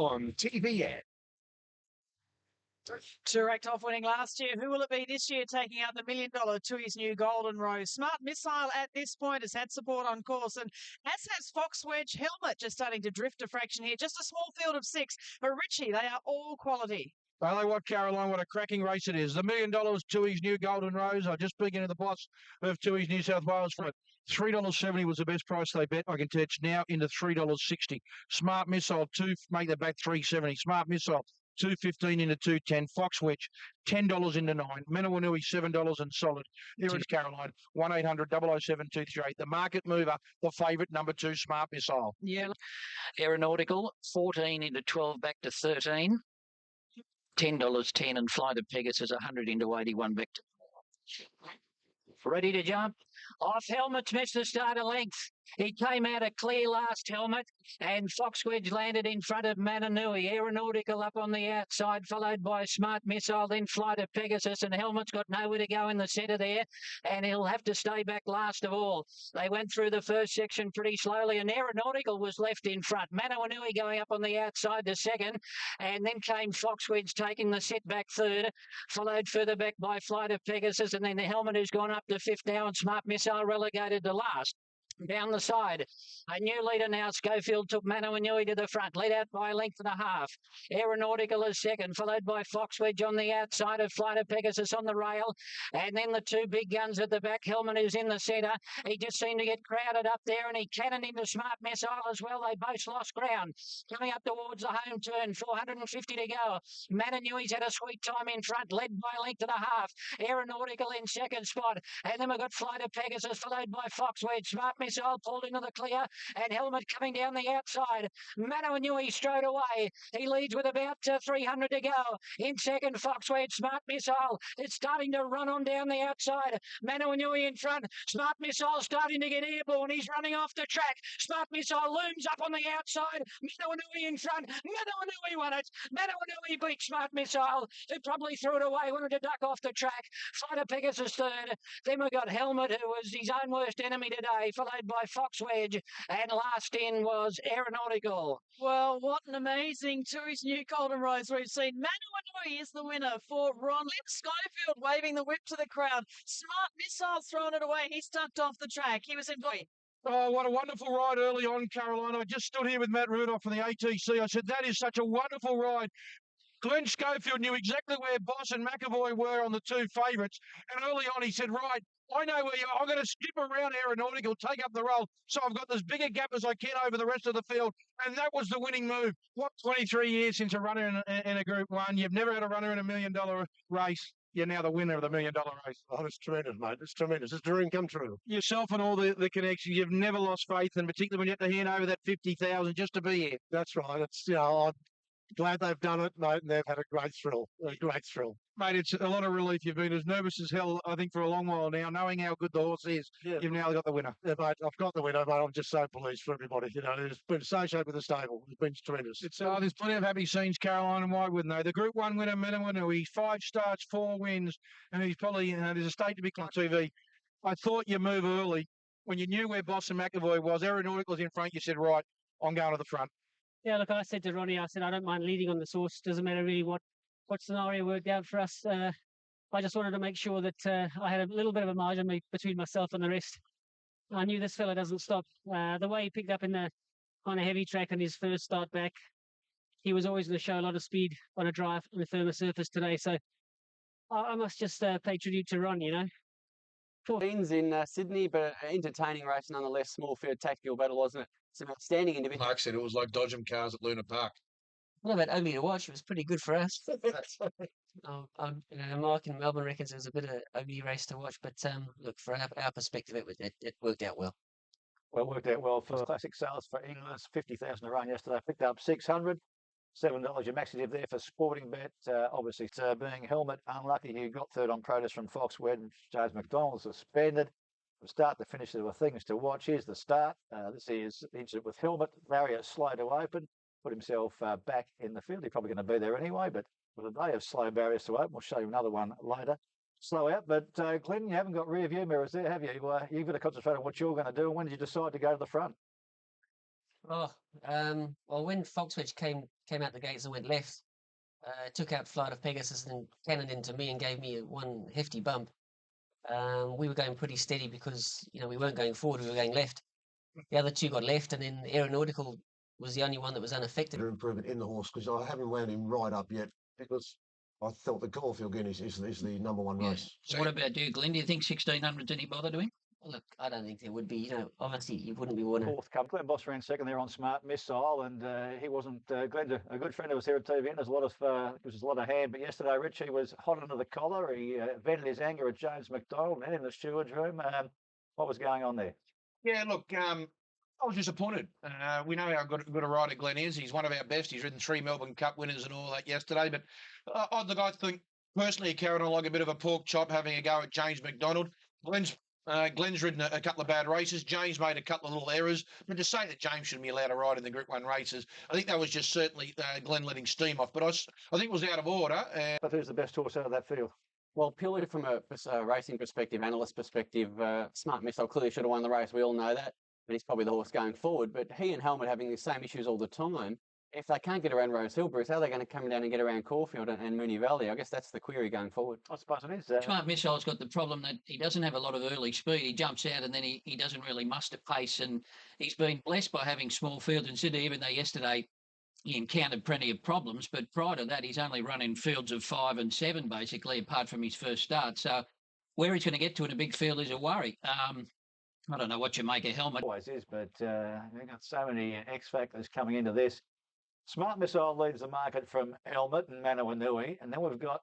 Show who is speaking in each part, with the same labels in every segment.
Speaker 1: on TVN.
Speaker 2: Direct off winning last year. Who will it be this year taking out the $1 million to his new Golden Rose? Smart Missile at this point has had support on course, and as has Fox Wedge. Helmet just starting to drift a fraction here. Just a small field of 6. But Richie, they are all quality.
Speaker 3: Well, they what, Caroline, what a cracking race it is. The $1 million Tui's new Golden Rose. I just speaking to the boss of Tui's New South Wales for it. $3.70 was the best price they bet. I can tell it's now into $3.60. Smart Missile, 2, make the back $3.70. Smart Missile, $2.15 into $2.10. Fox Wedge, $10 into $9. Menawanui, $7 and solid. Here it is, Caroline, 1-800-007-238. The market mover, the favourite, number 2, Smart Missile.
Speaker 2: Yeah.
Speaker 4: Aeronautical, 14 into 12, back to 13. $10.10, and Flight of Pegasus, 100 into 81, back to 4. Ready to jump? Off Helmet, missed the start of length. He came out a clear last, Helmet, and Fox Wedge landed in front of Mananui. Aeronautical up on the outside, followed by Smart Missile, then Flight of Pegasus, and Helmet's got nowhere to go in the centre there, and he'll have to stay back last of all. They went through the first section pretty slowly, and Aeronautical was left in front. Mananui going up on the outside to second, and then came Fox Wedge taking the setback third, followed further back by Flight of Pegasus, and then the Helmet who's gone up to fifth now, and Smart Missile relegated to last. Down the side, a new leader now. Schofield took Mananui to the front, led out by a length and a half. Aeronautical is second, followed by Fox Wedge on the outside of Flight of Pegasus on the rail. And then the two big guns at the back. Helmet is in the centre. He just seemed to get crowded up there, and he cannoned into Smart Missile as well. They both lost ground. Coming up towards the home turn, 450 to go. Mananui's had a sweet time in front, led by a length and a half. Aeronautical in second spot. And then we've got Flight of Pegasus, followed by Fox Wedge. Smart Missile pulled into the clear, and Helmet coming down the outside. Mananui straight away. He leads with about 300 to go. In second, Fox Wedge. Smart Missile is starting to run on down the outside. Mananui in front. Smart Missile starting to get airborne. He's running off the track. Smart Missile looms up on the outside. Mananui in front. Mananui won it. Mananui beat Smart Missile, who probably threw it away, wanted to duck off the track. Flight of Pegasus third. Then we got Helmet, who was his own worst enemy today, followed by Fox Wedge, and last in was Aeronautical.
Speaker 2: Well, what an amazing Tui's new Golden Rose we've seen. Mananui is the winner for Ron. Schofield waving the whip to the crowd. Smart Missile throwing it away. He's tucked off the track. He was in point.
Speaker 3: Oh, what a wonderful ride early on, Caroline. I just stood here with Matt Rudolph from the ATC. I said, that is such a wonderful ride. Glenn Schofield knew exactly where Boss and McAvoy were on the two favourites. And early on, he said, right, I know where you are. I'm going to skip around Aeronautical, take up the roll, so I've got as big a gap as I can over the rest of the field. And that was the winning move. What, 23 years since a runner in a Group 1? You've never had a runner in $1 million race. You're now the winner of the $1 million race.
Speaker 1: Oh, it's tremendous, mate. It's tremendous. It's a dream come true.
Speaker 3: Yourself and all the connections, you've never lost faith, and particularly when you have to hand over that 50,000 just to be here.
Speaker 1: That's right. It's, I'm glad they've done it, mate, and they've had a great thrill.
Speaker 3: Mate, it's a lot of relief. You've been as nervous as hell, I think, for a long while now, knowing how good the horse is. Yeah. You've now got the winner.
Speaker 1: Yeah, mate, I've got the winner, mate. I'm just so pleased for everybody. You know, it's been associated with the stable. It's been tremendous.
Speaker 3: There's plenty of happy scenes, Caroline, and why wouldn't they? The Group 1 winner, Menawanui, he's 5 starts, 4 wins, and he's probably, there's a state to be on TV. I thought you move early. When you knew where Boss and McAvoy was, Aeronautical was in front, you said, right, I'm going to the front.
Speaker 5: Yeah, look, I said to Ronnie, I said, I don't mind leading on the source. Doesn't matter really what scenario worked out for us. I just wanted to make sure that I had a little bit of a margin between myself and the rest. I knew this fella doesn't stop. The way he picked up on a heavy track on his first start back, he was always going to show a lot of speed on a drive on a firmer surface today. So I must just pay tribute to Ron, you know.
Speaker 6: Wins in Sydney, but an entertaining race nonetheless. Small field tactical battle, wasn't it? It's an outstanding individual.
Speaker 7: Mark said it was like dodging cars at Luna Park.
Speaker 8: Well, that ugly to watch. It was pretty good for us. Mark in Melbourne reckons it was a bit of an ugly race to watch, but look, for our perspective, it worked out well.
Speaker 9: Well, worked out well for classic sales for England. 50,000 a run yesterday. Picked up 600. $7 your maxi there for Sporting Bet. Obviously, being Helmet unlucky, he got third on protest from Fox Wedge. James McDonald suspended. From start to finish, there were things to watch. Here's the start. This is incident with Helmet. Barrier slow to open. Put himself back in the field. He's probably going to be there anyway, but with a day of slow barriers to open, we'll show you another one later. Slow out, but Clinton, you haven't got rear view mirrors there, have you? You've got to concentrate on what you're going to do. And when did you decide to go to the front?
Speaker 8: Well, when Foxwedge came out the gates and went left, took out Flight of Pegasus and cannoned into me and gave me one hefty bump. We were going pretty steady because we weren't going forward; we were going left. The other two got left, and then Aeronautical was the only one that was unaffected.
Speaker 10: Improvement in the horse because I haven't wound him right up yet because I thought the Caulfield Guineas is the number one race.
Speaker 4: So what about you, Glenn? Do you think 1600's any bother to him?
Speaker 8: Look, I don't think there would be. Obviously, you wouldn't be wanting.
Speaker 9: Fourth come. Glenn Boss ran second there on Smart Missile, and he wasn't. Glenn's a good friend of us here at TV, and there's a lot of gives us a lot of hand. But yesterday, Richie was hot under the collar. He vented his anger at James McDonald and in the steward's room. What was going on there?
Speaker 3: Yeah, look, I was disappointed. We know how good a rider Glenn is. He's one of our best. He's ridden 3 Melbourne Cup winners and all that yesterday. But I think personally, Karen, I like a bit of a pork chop having a go at James McDonald. Glenn's ridden a couple of bad races. James made a couple of little errors. But to say that James shouldn't be allowed to ride in the Group 1 races, I think that was just certainly Glenn letting steam off. But I think it was out of order.
Speaker 9: But who's the best horse out of that field?
Speaker 6: Well, purely from a racing perspective, analyst perspective, Smart Missile clearly should have won the race. We all know that. But he's probably the horse going forward. But he and Helmet having the same issues all the time. If they can't get around Rose Hill, Bruce, how are they going to come down and get around Caulfield and Moonee Valley? I guess that's the query going forward.
Speaker 9: I suppose it is.
Speaker 4: Smart Missile's got the problem that he doesn't have a lot of early speed. He jumps out and then he doesn't really muster pace. And he's been blessed by having small fields in Sydney, even though yesterday he encountered plenty of problems. But prior to that, he's only run in fields of 5 and 7, basically, apart from his first start. So where he's going to get to in a big field is a worry. I don't know what you make of Helmet.
Speaker 9: Always is, but we've got so many X factors coming into this. Smart Missile leads the market from Helmet and Manawanui, and then we've got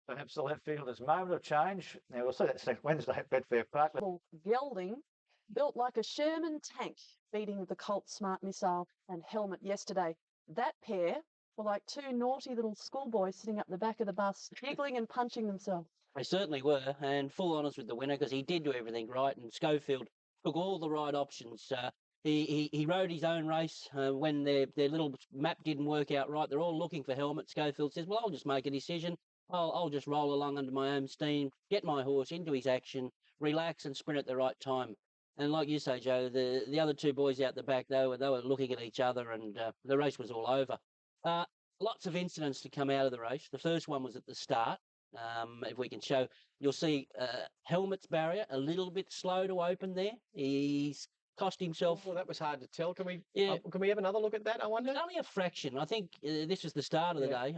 Speaker 9: perhaps the left fielders. Moment of change. Now we'll see that next Wednesday at Betfair Park.
Speaker 11: Gelding, built like a Sherman tank, beating the Colt Smart Missile and Helmet yesterday. That pair were like two naughty little schoolboys sitting up the back of the bus, giggling and punching themselves.
Speaker 12: They certainly were, and full honours with the winner because he did do everything right, and Schofield took all the right options. He rode his own race when their little map didn't work out right. They're all looking for Helmet. Schofield says, well, I'll just make a decision. I'll just roll along under my own steam, get my horse into his action, relax and sprint at the right time. And like you say, Joe, the other two boys out the back, they were looking at each other, and the race was all over. Lots of incidents to come out of the race. The first one was at the start. If we can show, you'll see Helmet's barrier a little bit slow to open there. He's cost himself.
Speaker 13: Well, that was hard to tell. Can we have another look at that, I wonder?
Speaker 12: It's only a fraction. I think this was the start of the day,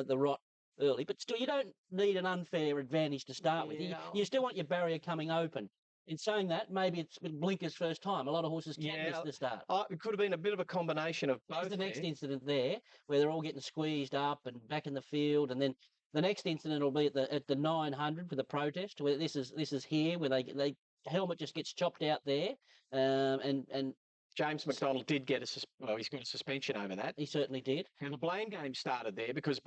Speaker 12: the rot early. But still, you don't need an unfair advantage to start with. You still want your barrier coming open. In saying that, maybe it's Blinker's first time. A lot of horses can miss the start.
Speaker 13: It could have been a bit of a combination of both.
Speaker 12: There's the next incident there, where they're all getting squeezed up and back in the field, and then the next incident will be at the 900 for the protest, where this is here, where they Helmet just gets chopped out there, and
Speaker 13: James McDonald did get he's got a suspension over that.
Speaker 12: He certainly did.
Speaker 13: And the blame game started there because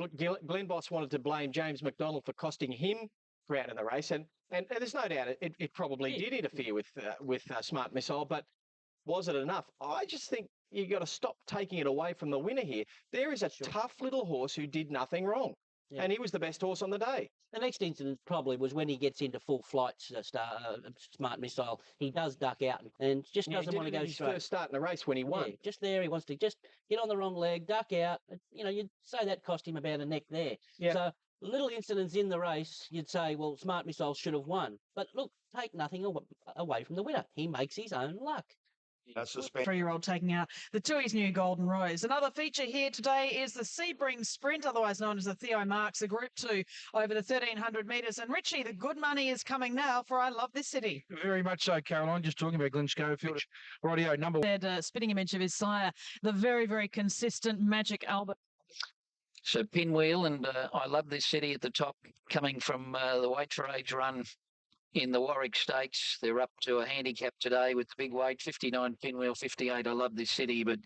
Speaker 13: Glenn Boss wanted to blame James McDonald for costing him ground in the race, and there's no doubt it probably did interfere with Smart Missile, but was it enough? I just think you got to stop taking it away from the winner here. There is a tough little horse who did nothing wrong. Yeah. And he was the best horse on the day.
Speaker 12: The next incident probably was when he gets into full flight Smart Missile. He does duck out and just doesn't want to go straight.
Speaker 13: First start in the race when he won.
Speaker 12: Yeah, just there, he wants to just get on the wrong leg, duck out. You'd say that cost him about a neck there. Yeah. So little incidents in the race, you'd say, well, Smart Missile should have won. But look, take nothing away from the winner. He makes his own luck.
Speaker 2: That's the 3-year-old taking out the Tui's new Golden Rose. Another feature here today is the Sebring Sprint, otherwise known as the Theo Marks, a Group 2 over the 1,300 metres. And Richie, the good money is coming now for I Love This City.
Speaker 3: Very much so, Caroline. Just talking about Glenn Schofield. Rightio, number one.
Speaker 2: Spitting image of his sire, the very, very consistent Magic Albert.
Speaker 4: So Pinwheel and I Love This City at the top, coming from the Weight for Age run in the Warwick Stakes. They're up to a handicap today with the big weight, 59 Pinwheel, 58 I Love This City, but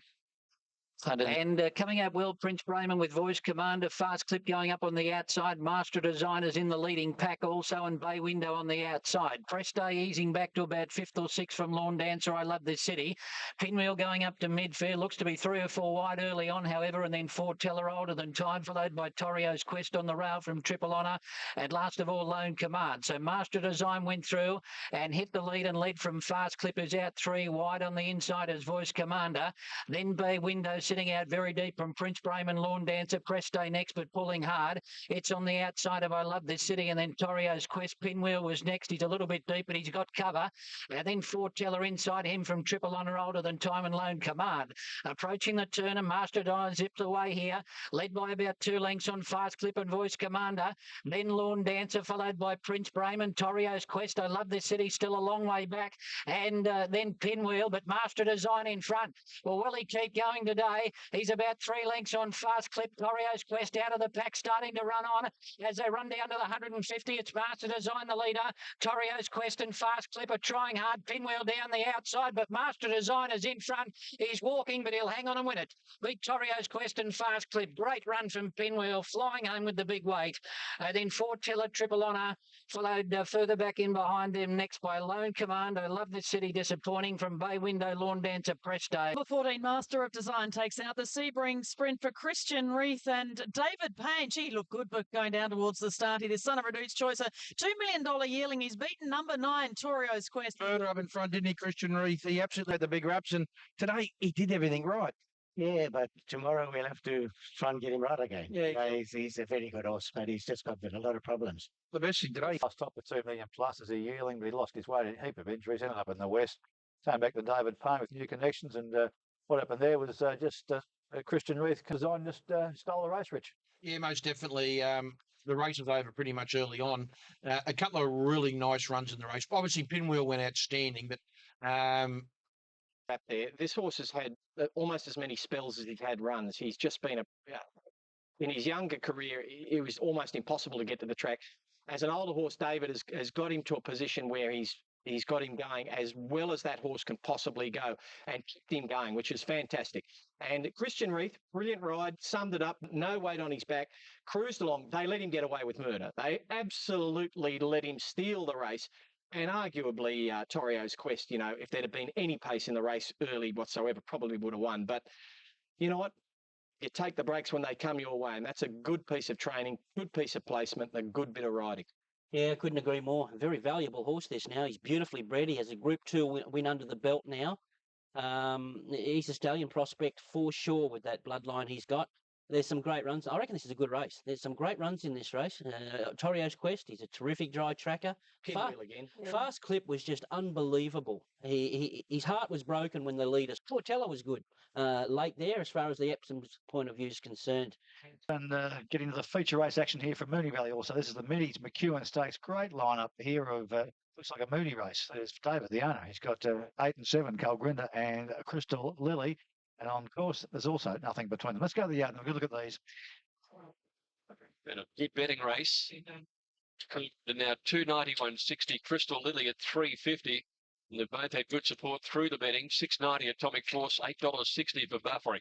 Speaker 4: And coming out well, Prince Brayman with Voice Commander, Fast Clip going up on the outside. Master Designers in the leading pack also, and Bay Window on the outside. Press Day easing back to about 5th or 6th from Lawn Dancer. I Love This City. Pinwheel going up to midfield. Looks to be 3 or 4 wide early on, however, and then 4 Teller Older Than Time, followed by Torio's Quest on the rail from Triple Honour, and last of all, Lone Command. So Master Design went through and hit the lead and led from Fast Clip, who's out 3 wide on the inside as Voice Commander. Then Bay Window sitting out very deep from Prince Brayman, Lawn Dancer, Press Day next, but pulling hard. It's on the outside of I Love This City, and then Torio's Quest. Pinwheel was next. He's a little bit deep, but he's got cover. And then 4 Teller inside him from Triple Honour, Older Than Time, and Lone Command. Approaching the turn, and Master Dive zips away here, led by about 2 lengths on Fast Clip and Voice Commander. Then Lawn Dancer, followed by Prince Brayman, Torio's Quest. I Love This City, still a long way back. And then Pinwheel, but Master Design in front. Well, will he keep going today? He's about 3 lengths on Fast Clip. Torio's Quest out of the pack, starting to run on. As they run down to the 150, it's Master Design, the leader. Torio's Quest and Fast Clip are trying hard. Pinwheel down the outside, but Master Design is in front. He's walking, but he'll hang on and win it. Beat Torio's Quest and Fast Clip. Great run from Pinwheel, flying home with the big weight. Then 4 Teller, Triple Honour, followed further back in behind them next by Lone Command. I Love This City, disappointing from Bay Window, Lawn Dancer, Press Day.
Speaker 2: Number 14, Master of Design, takes out the Sebring sprint for Christian Reith and David Payne. Gee, looked good, but going down towards the start. This Son of Reduced Choice, a $2 million yearling. He's beaten number 9, Torio's Quest.
Speaker 3: Further up in front, didn't he, Christian Reith? He absolutely had the big raps, and today he did everything right.
Speaker 14: Yeah, but tomorrow we'll have to try and get him right again.
Speaker 3: Yeah.
Speaker 14: He's a very good horse, but he's just got a lot of problems.
Speaker 3: The best thing today.
Speaker 9: Last top for 2 million plus as a yearling, but he lost his weight. A heap of injuries. Ended up in the West. Came back to David Payne with new connections, and what happened there was just Christian Reith Design just stole the race, Rich.
Speaker 3: Yeah, most definitely. The race was over pretty much early on. A couple of really nice runs in the race. Obviously, Pinwheel went outstanding, but
Speaker 13: Up there, this horse has had almost as many spells as he's had runs. He's just been in his younger career, it was almost impossible to get to the track. As an older horse, David has got him to a position where he's got him going as well as that horse can possibly go, and kept him going, which is fantastic. And Christian Reith, brilliant ride, summed it up, no weight on his back, cruised along. They let him get away with murder. They absolutely let him steal the race. And arguably, Torio's Quest, if there'd have been any pace in the race early whatsoever, probably would have won. But you know what? You take the breaks when they come your way, and that's a good piece of training, good piece of placement, and a good bit of riding.
Speaker 12: Yeah, I couldn't agree more. A very valuable horse this now. He's beautifully bred. He has a Group 2 win under the belt now. He's a stallion prospect for sure with that bloodline he's got. There's some great runs. I reckon this is a good race. There's some great runs in this race. Torio's Quest, he's a terrific dry tracker.
Speaker 13: Pinwheel again.
Speaker 12: Fast Clip was just unbelievable. His heart was broken when the leader. Portella was good late there as far as the Epsom's point of view is concerned.
Speaker 9: And getting to the feature race action here from Mooney Valley also. This is the Minnie's McEwen Stakes. Great lineup here of, looks like a Mooney race. There's David, the owner. He's got 8 and 7, Colgrinda and Crystal Lily. And on course, there's also nothing between them. Let's go to the yard and have a good look at these.
Speaker 15: And a good betting race. And now 291.60, Crystal Lily at 3.50. And they've both had good support through the betting. 6.90 Atomic Force, $8.60 for buffering.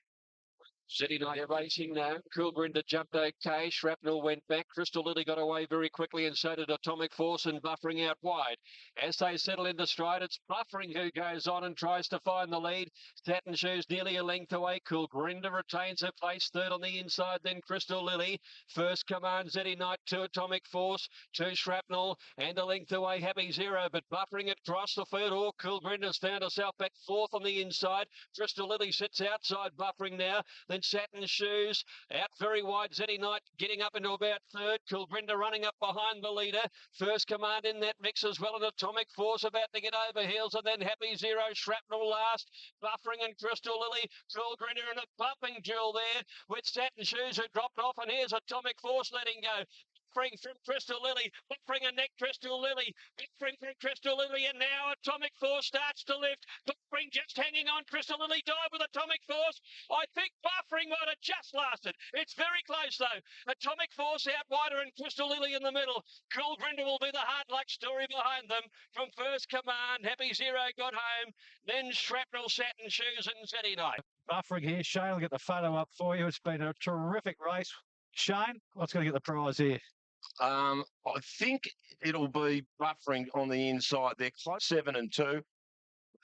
Speaker 15: Zeddy Knight racing now. Coolgrinda jumped okay. Shrapnel went back. Crystal Lily got away very quickly, and so did Atomic Force, and buffering out wide. As they settle into stride, it's buffering who goes on and tries to find the lead. Satin Shoes nearly a length away. Coolgrinda retains her place. Third on the inside, then Crystal Lily. First Command, Zeddy Knight, 2 Atomic Force, 2 Shrapnel, and a length away, Happy Zero. But buffering it across the third, or Coolgrinda's found herself back 4th on the inside. Crystal Lily sits outside, buffering now. Then Satin Shoes out very wide. Zeddy Knight getting up into about 3rd. Coolgrinda running up behind the leader. First Command in that mix as well. An Atomic Force about to get over heels, and then Happy Zero, Shrapnel last. Buffering and Crystal Lily. Coolgrinda in a bumping duel there with Satin Shoes, who dropped off, and here's Atomic Force letting go. Buffering from Crystal Lily, buffering a neck Crystal Lily, buffering from Crystal Lily, and now Atomic Force starts to lift. Buffering just hanging on. Crystal Lily dive with Atomic Force. I think buffering might have just lasted. It's very close though. Atomic Force out wider and Crystal Lily in the middle. Coolgrinda will be the hard luck story behind them. From First Command, Happy Zero got home, then Shrapnel, Satin Shoes, and Zeddy Knight.
Speaker 9: buffering here. Shane will get the photo up for you. It's been a terrific race. Shane, what's going to get the prize here?
Speaker 16: I think it'll be buffering on the inside. They're close 7 and 2.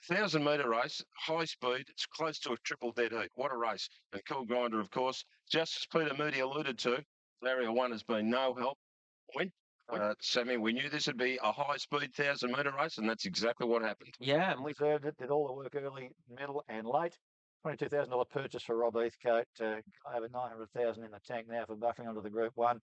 Speaker 16: 1,000-metre race, high speed. It's close to a triple dead heat. What a race. And Cool Grinder, of course. Just as Peter Moody alluded to, Area 1 has been no help. Sammy, we knew this would be a high-speed 1,000-metre race, and that's exactly what happened.
Speaker 9: Yeah, and we served it, did all the work early, middle and late. $22,000 purchase for Rob Heathcote. Over 900,000 in the tank now for buffering onto the Group 1.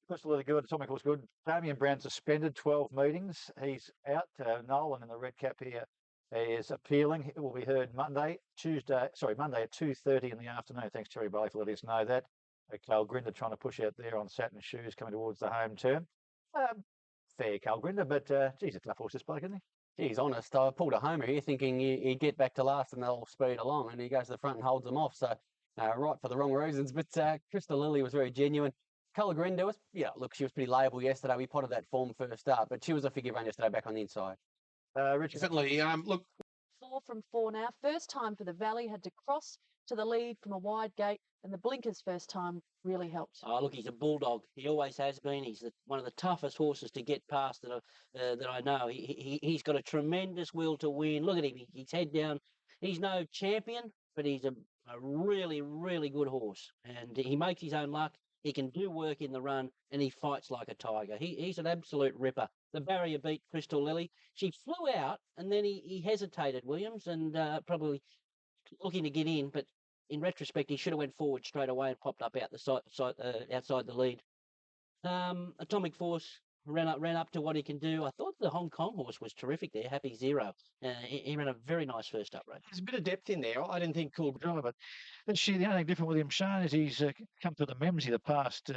Speaker 9: Crystal Lily good, Atomic was good. Damien Brown suspended 12 meetings. He's out. Nolan in the red cap here is appealing. It will be heard Monday at 2:30 in the afternoon. Thanks, Terry Bailey, for letting us know that. Carl Grinder trying to push out there on satin shoes coming towards the home turn. Fair Carl Grinder, but geez, a tough horse this bloke, isn't he?
Speaker 6: He's honest. I pulled a homer here thinking he'd get back to last and they'll speed along, and he goes to the front and holds them off. So, right for the wrong reasons. But Crystal Lily was very genuine. Colour Grinder was, look, she was pretty label yesterday. We potted that form first up, but she was a figure run yesterday back on the inside.
Speaker 9: Richard.
Speaker 7: Definitely. Look,
Speaker 11: 4 from 4 now. First time for the Valley, had to cross to the lead from a wide gate, and the blinkers first time really helped.
Speaker 12: Oh, look, he's a bulldog. He always has been. He's one of the toughest horses to get past that I know. He's got a tremendous will to win. Look at him. He's head down. He's no champion, but he's a really, really good horse. And he makes his own luck. He can do work in the run, and he fights like a tiger. He's an absolute ripper. The barrier beat Crystal Lily. She flew out, and then he hesitated, Williams, and probably looking to get in. But in retrospect, he should have went forward straight away and popped up out the outside the lead. Atomic Force ran up to what he can do. I thought the Hong Kong horse was terrific there, Happy Zero. He ran a very nice first up race.
Speaker 13: There's a bit of depth in there. I didn't think Cool
Speaker 9: Driver. This year, the only thing different with him, Shane, is he's come to the Memsey the past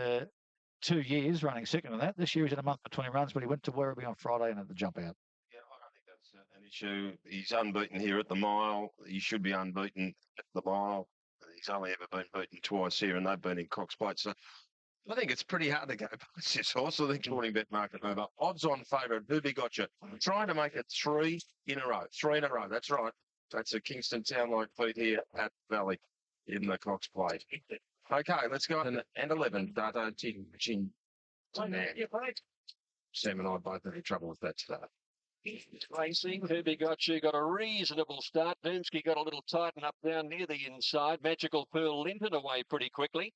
Speaker 9: 2 years, running second on that. This year he's in a month between runs, but he went to Werribee on Friday and had the jump out.
Speaker 16: Yeah, I don't think that's an issue. He's unbeaten here at the mile. He should be unbeaten at the mile. He's only ever been beaten twice here, and they've been in Cox Plate. So I think it's pretty hard to go past this horse. I think Morning Bet Market Mover. Odds on favourite. Who be got you? I'm trying to make it 3 in a row. 3 in a row. That's right. That's a Kingston Town like feed here at Valley in the Cox Plate. Okay, let's go on. And 11. Dato Chin. Sam and I both had trouble with that today.
Speaker 15: Racing, Who Be Got You got a reasonable start. Doomsky got a little tighten up down near the inside. Magical Pearl Linton away pretty quickly.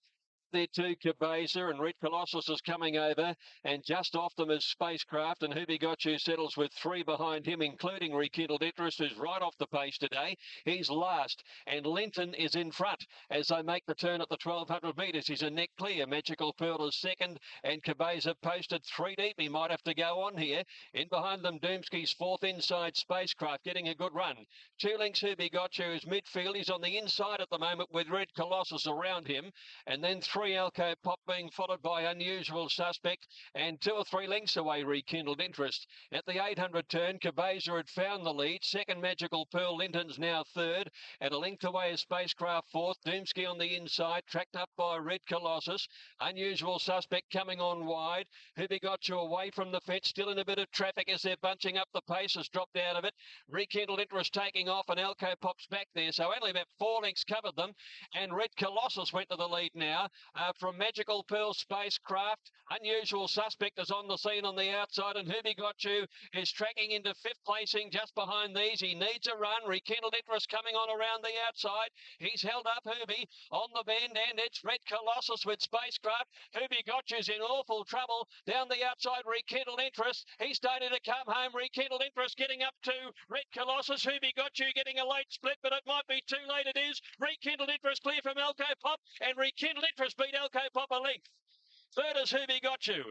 Speaker 15: There too, Cabeza and Red Colossus is coming over, and just off them is Spacecraft, and Who Be Got You settles with 3 behind him, including Rekindled Interest, who's right off the pace today. He's last, and Linton is in front as they make the turn at the 1,200 metres. He's a neck clear. Magical Pearl is second, and Cabeza posted 3 deep. He might have to go on here. In behind them, Doomsky's 4th inside, Spacecraft getting a good run. 2 lengths, Who Be Got You is midfield. He's on the inside at the moment with Red Colossus around him, and then 3 Alco Pop being followed by Unusual Suspect, and 2 or 3 lengths away Rekindled Interest. At the 800 turn, Cabeza had found the lead. Second, Magical Pearl Linton's now third, and a length away is Spacecraft fourth. Doomsky on the inside, tracked up by Red Colossus. Unusual Suspect coming on wide. Who Be Got You away from the fence, still in a bit of traffic as they're bunching up the pace, has dropped out of it. Rekindled Interest taking off, and Alco Pop's back there, so only about 4 lengths covered them, and Red Colossus went to the lead now. From Magical Pearl, Spacecraft. Unusual Suspect is on the scene on the outside, and Who Be Got You is tracking into 5th placing just behind these. He needs a run. Rekindled Interest coming on around the outside. He's held up Herbie on the bend, and it's Red Colossus with Spacecraft. Who Be Got You's in awful trouble down the outside. Rekindled Interest. He's starting to come home. Rekindled Interest getting up to Red Colossus. Who Be Got You getting a late split, but it might be too late. It is Rekindled Interest clear from Alco Pop, and Rekindled Interest beat Alco Pop a length. Third is Who Be Got You.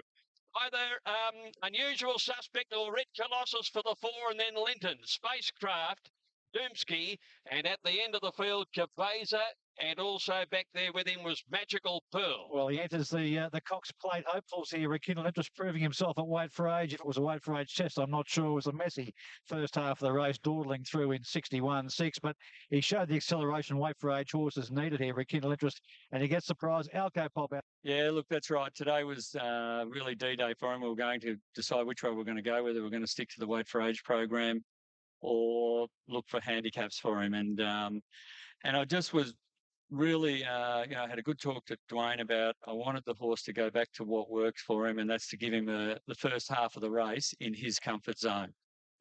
Speaker 15: Either Unusual Suspect or Red Colossus for the 4, and then Linton, Spacecraft, Doomsky, and at the end of the field, Cabeza, and also back there with him was Magical Pearl.
Speaker 9: Well, he enters the Cox Plate hopefuls here. Rekindled Interest proving himself at weight for age. If it was a weight for age test, I'm not sure. It was a messy first half of the race, dawdling through in 61.6, but he showed the acceleration weight for age horses needed here, Rekindled Interest, and he gets the prize. Alco Pop out.
Speaker 17: Yeah, look, that's right. Today was really D-Day for him. We were going to decide which way we're going to go, whether we're going to stick to the weight for age program or look for handicaps for him. And I just was really, I had a good talk to Dwayne about I wanted the horse to go back to what works for him, and that's to give him the first half of the race in his comfort zone.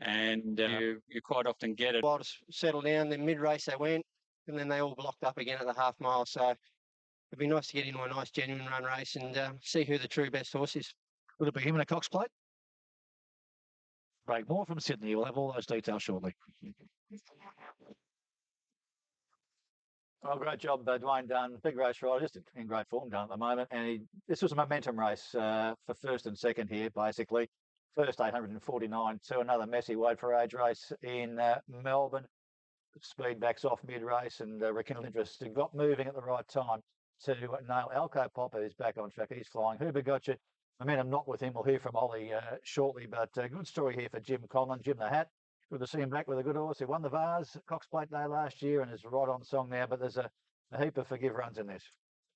Speaker 17: And you quite often get it.
Speaker 13: While to settle down, then mid-race they went, and then they all blocked up again at the half mile. So it'd be nice to get into a nice genuine run race and see who the true best horse is.
Speaker 9: Will it be him in a Cox Plate? Craig Moore from Sydney. We'll have all those details shortly. Well, great job, Dwayne Dunn. Big race rider, just in great form down at the moment. And this was a momentum race for first and second here, basically. First 849 to another messy weight for age race in Melbourne. Speed backs off mid-race and rekindled interest. Got moving at the right time to nail Alco Popper, who's back on track. He's flying. Who got you? Momentum not with him. We'll hear from Ollie shortly, but good story here for Jim Conlon. Jim the Hat. Good to see him back with a good horse. He won the Vase Cox Plate Day last year and is right on song now, but there's a heap of forgive runs in this.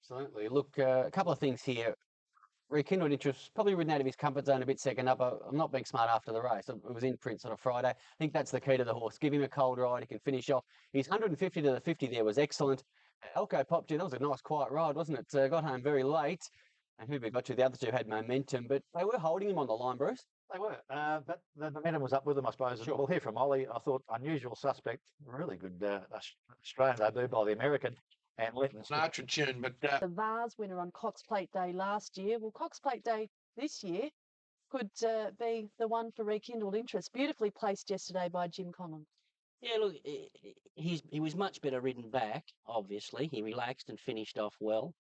Speaker 6: Absolutely. Look, a couple of things here. Rekindled interest, probably ridden out of his comfort zone a bit second up. I'm not being smart after the race. It was in print on a Friday. I think that's the key to the horse. Give him a cold ride. He can finish off. His 150 to the 50 there was excellent. Elko popped you. That was a nice quiet ride, wasn't it? Got home very late. And who got you? The other two had momentum, but they were holding him on the line, Bruce.
Speaker 9: They were, but the momentum was up with them, I suppose. Sure. We'll hear from Ollie. I thought unusual suspect, really good Australian debut by the American. And Linton's
Speaker 7: Sinatra tune, but
Speaker 11: the Vase winner on Cox Plate Day last year. Well, Cox Plate Day this year could be the one for rekindled interest. Beautifully placed yesterday by Jim Conlon.
Speaker 12: Yeah, look, he was much better ridden back, obviously. He relaxed and finished off well.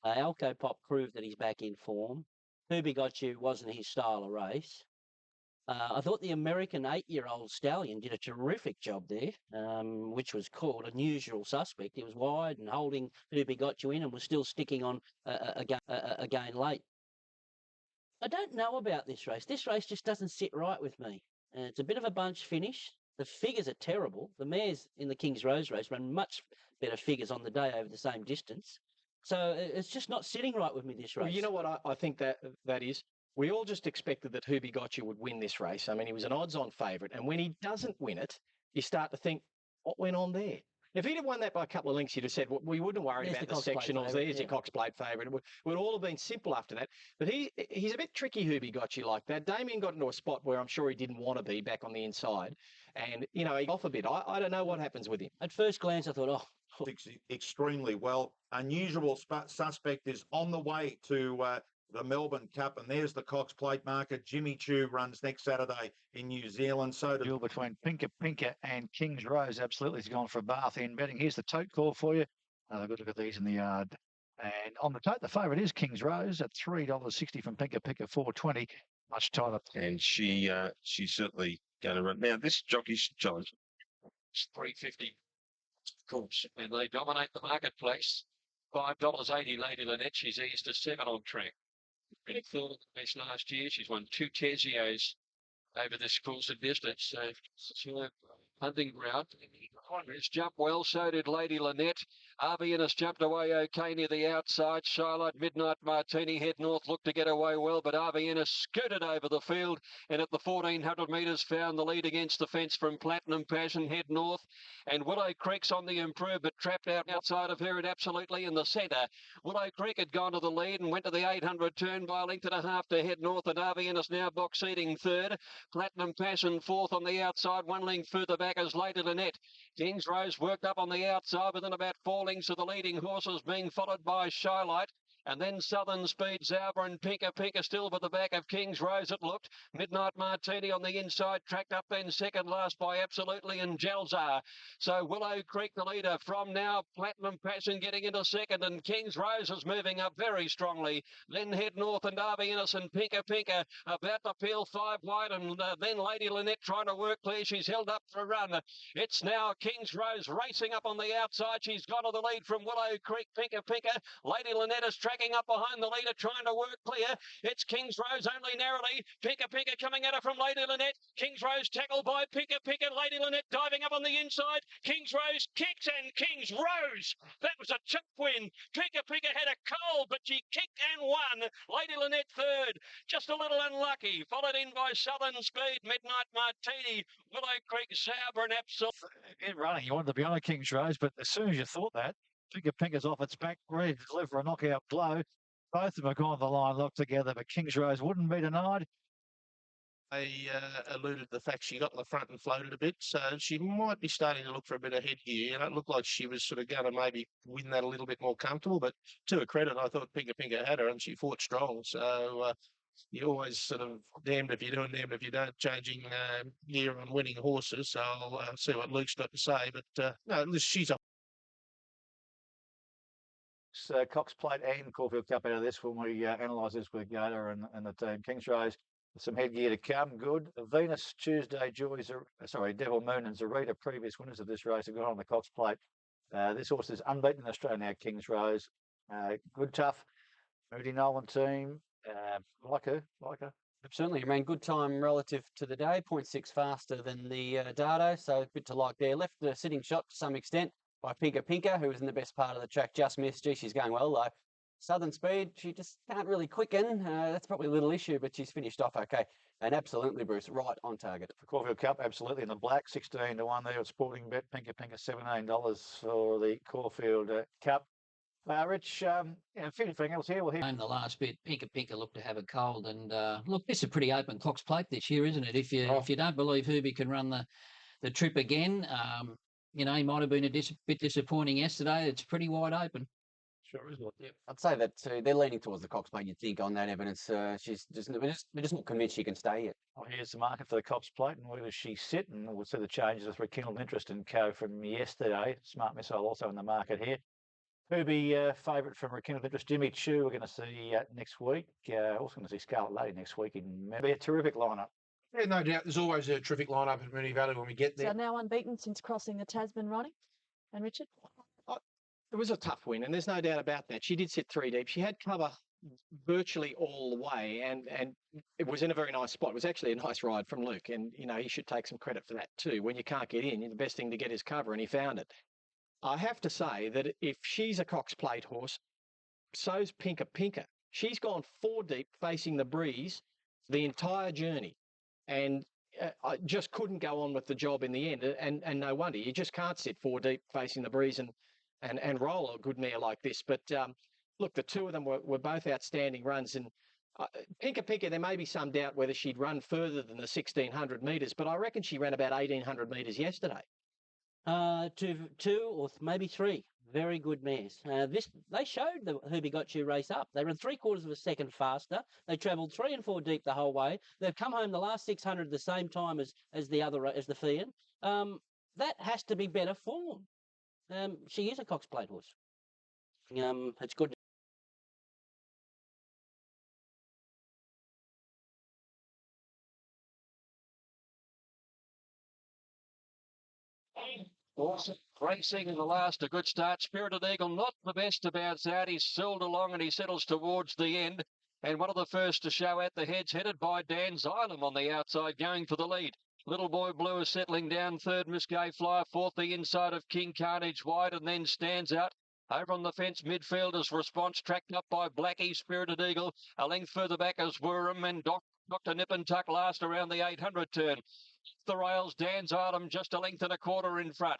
Speaker 12: Alco Pop proved that he's back in form. Who Got You wasn't his style of race. I thought the American 8-year-old stallion did a terrific job there, which was called unusual suspect. He was wide and holding Who Got You in and was still sticking on again late. I don't know about this race. This race just doesn't sit right with me. It's a bit of a bunch finish. The figures are terrible. The mares in the King's Rose race ran much better figures on the day over the same distance. So it's just not sitting right with me, this race.
Speaker 13: Well, you know what I think that is? We all just expected that Who Got You would win this race. I mean, he was an odds-on favourite. And when he doesn't win it, you start to think, what went on there? If he'd have won that by a couple of lengths, you'd have said, well, we wouldn't worry about the sectionals. There's your Cox Plate favourite. It would all have been simple after that. But he's a bit tricky, Who Got You, like that. Damien got into a spot where I'm sure he didn't want to be back on the inside. And, he off a bit. I don't know what happens with him.
Speaker 12: At first glance, I thought,
Speaker 18: extremely well. Unusual suspect is on the way to the Melbourne Cup, and there's the Cox Plate marker. Jimmy Choo runs next Saturday in New Zealand. So
Speaker 9: duel between Pinker and King's Rose. Absolutely, he's gone for a bath in betting. Here's the tote call for you. Have a good look at these in the yard. And on the tote, the favourite is King's Rose at $3.60 from Pinker, $4.20. Much tighter.
Speaker 16: And she's certainly going to run. Now, this jockey's challenge.
Speaker 15: It's $3.50 course, and they dominate the marketplace. $5.80 Lady Lynette. She's eased to 7 on track. Pretty third in the race last year. She's won 2 Tezios over this course of distance. So it's her hunting ground. It's jumped well, so did Lady Lynette. Arvianus jumped away okay near the outside. Charlotte Midnight Martini head north, looked to get away well, but Arvianus scooted over the field and at the 1400 metres found the lead against the fence from Platinum Passion head north. And Willow Creek's on the improvement, trapped out outside of her and absolutely in the centre. Willow Creek had gone to the lead and went to the 800 turn by a length and a half to head north, and Arvianus now box seating third. Platinum Passion fourth on the outside, 1 length further back as Lady Lynette. King's Rose worked up on the outside within about 4 lengths of the leading horses, being followed by Shylight. And then Southern Speed, Zauber and Pinker still with the back of King's Rose, it looked. Midnight Martini on the inside, tracked up then second last by Absolutely and Jalzar. So Willow Creek the leader from now. Platinum Passion getting into second, and King's Rose is moving up very strongly. Then head north and Arvianus and Pinker about to peel 5 wide, and then Lady Lynette trying to work clear. She's held up for a run. It's now King's Rose racing up on the outside. She's got to the lead from Willow Creek. Pinker. Lady Lynette is tracking up behind the leader, trying to work clear. It's King's Rose only narrowly. Pinker coming at her from Lady Lynette. King's Rose tackled by Pinker. Lady Lynette diving up on the inside. King's Rose kicks and King's Rose. That was a chip win. Pinker had a cold, but she kicked and 1. Lady Lynette third. Just a little unlucky. Followed in by Southern Speed, Midnight Martini, Willow Creek, Sauber and Absolute.
Speaker 9: In running, you wanted to be on a King's Rose, but as soon as you thought that, Pinker's off its back, ready to deliver a knockout blow. Both of them have gone the line locked together, but King's Rose wouldn't be denied.
Speaker 19: I alluded to the fact she got in the front and floated a bit, so she might be starting to look for a bit of headgear. It looked like she was sort of going to maybe win that a little bit more comfortable, but to her credit, I thought Pinker had her and she fought strong. So you always sort of damned if you do and damned if you don't, changing gear on winning horses. So I'll see what Luke's got to say, but no, she's up.
Speaker 9: Cox Plate and Caulfield Cup out of this when we analyse this with Gator and the team. King's Rose, some headgear to come. Good. Venus, Tuesday, Devil Moon and Zarita, previous winners of this race, have gone on the Cox Plate. This horse is unbeaten in Australia now, King's Rose. Good, tough. Moody Nolan team. Like her.
Speaker 6: Certainly ran good time relative to the day, 0.6 faster than the Dardo, so a bit to like there. Left the sitting shot to some extent by Pinker, who was in the best part of the track, just missed. Gee, she's going well though. Southern Speed, she just can't really quicken. That's probably a little issue, but she's finished off okay. And absolutely, Bruce, right on target.
Speaker 9: For Caulfield Cup, absolutely in the black, 16 to 1 there at Sporting Bet. Pinker, $17 for the Caulfield Cup. Rich, anything else here?
Speaker 4: And the last bit, Pinker looked to have a cold, and look, this is a pretty open Cox Plate this year, isn't it? If you don't believe Hooby can run the trip again, he might have been a bit disappointing yesterday. It's pretty wide open.
Speaker 9: Sure is.
Speaker 6: Yeah, I'd say that they're leaning towards the Cox Plate. You'd think on that evidence, we're just not convinced she can stay yet.
Speaker 9: Well, here's the market for the Cox Plate, and where does she sit? And we'll see the changes with rekindled interest in Co from yesterday. Smart Missile also in the market here. Hooby, favourite from rekindled interest, Jimmy Choo, we're going to see next week. Also going to see Scarlet Lady next week. It'll be a terrific lineup.
Speaker 3: Yeah, no doubt. There's always a terrific lineup in Moonee Valley when we get there.
Speaker 11: So now unbeaten since crossing the Tasman, Ronnie and Richard?
Speaker 13: It was a tough win, and there's no doubt about that. She did sit 3 deep. She had cover virtually all the way, and it was in a very nice spot. It was actually a nice ride from Luke, and he should take some credit for that too. When you can't get in, the best thing to get is cover, and he found it. I have to say that if she's a Cox Plate horse, so's Pinker. She's gone 4 deep facing the breeze the entire journey, and I just couldn't go on with the job in the end. And no wonder. You just can't sit 4 deep facing the breeze and roll a good mare like this. But look, the two of them were both outstanding runs. And Pinker, there may be some doubt whether she'd run further than the 1,600 metres, but I reckon she ran about 1,800 metres yesterday.
Speaker 12: Two or maybe 3 very good mares. They showed the Hooby Got You race up. They ran 3/4 of a second faster. They travelled 3 and 4 deep the whole way. They've come home the last 600 the same time as the Fian. That has to be better form. She is a Cox Plate horse. It's good.
Speaker 15: Awesome. Racing in the last, a good start. Spirited Eagle, not the best to bounce out. He's sold along and he settles towards the end. And one of the first to show at the heads, headed by Dan Xylem on the outside, going for the lead. Little Boy Blue is settling down third. Miss Gay Flyer fourth, the inside of King Carnage wide, and then stands out. Over on the fence, midfielders response tracked up by Blackie, Spirited Eagle. A length further back as Wirram and Dr. Nip and Tuck last around the 800 turn. The rails, Dan Xylem just a length and a quarter in front.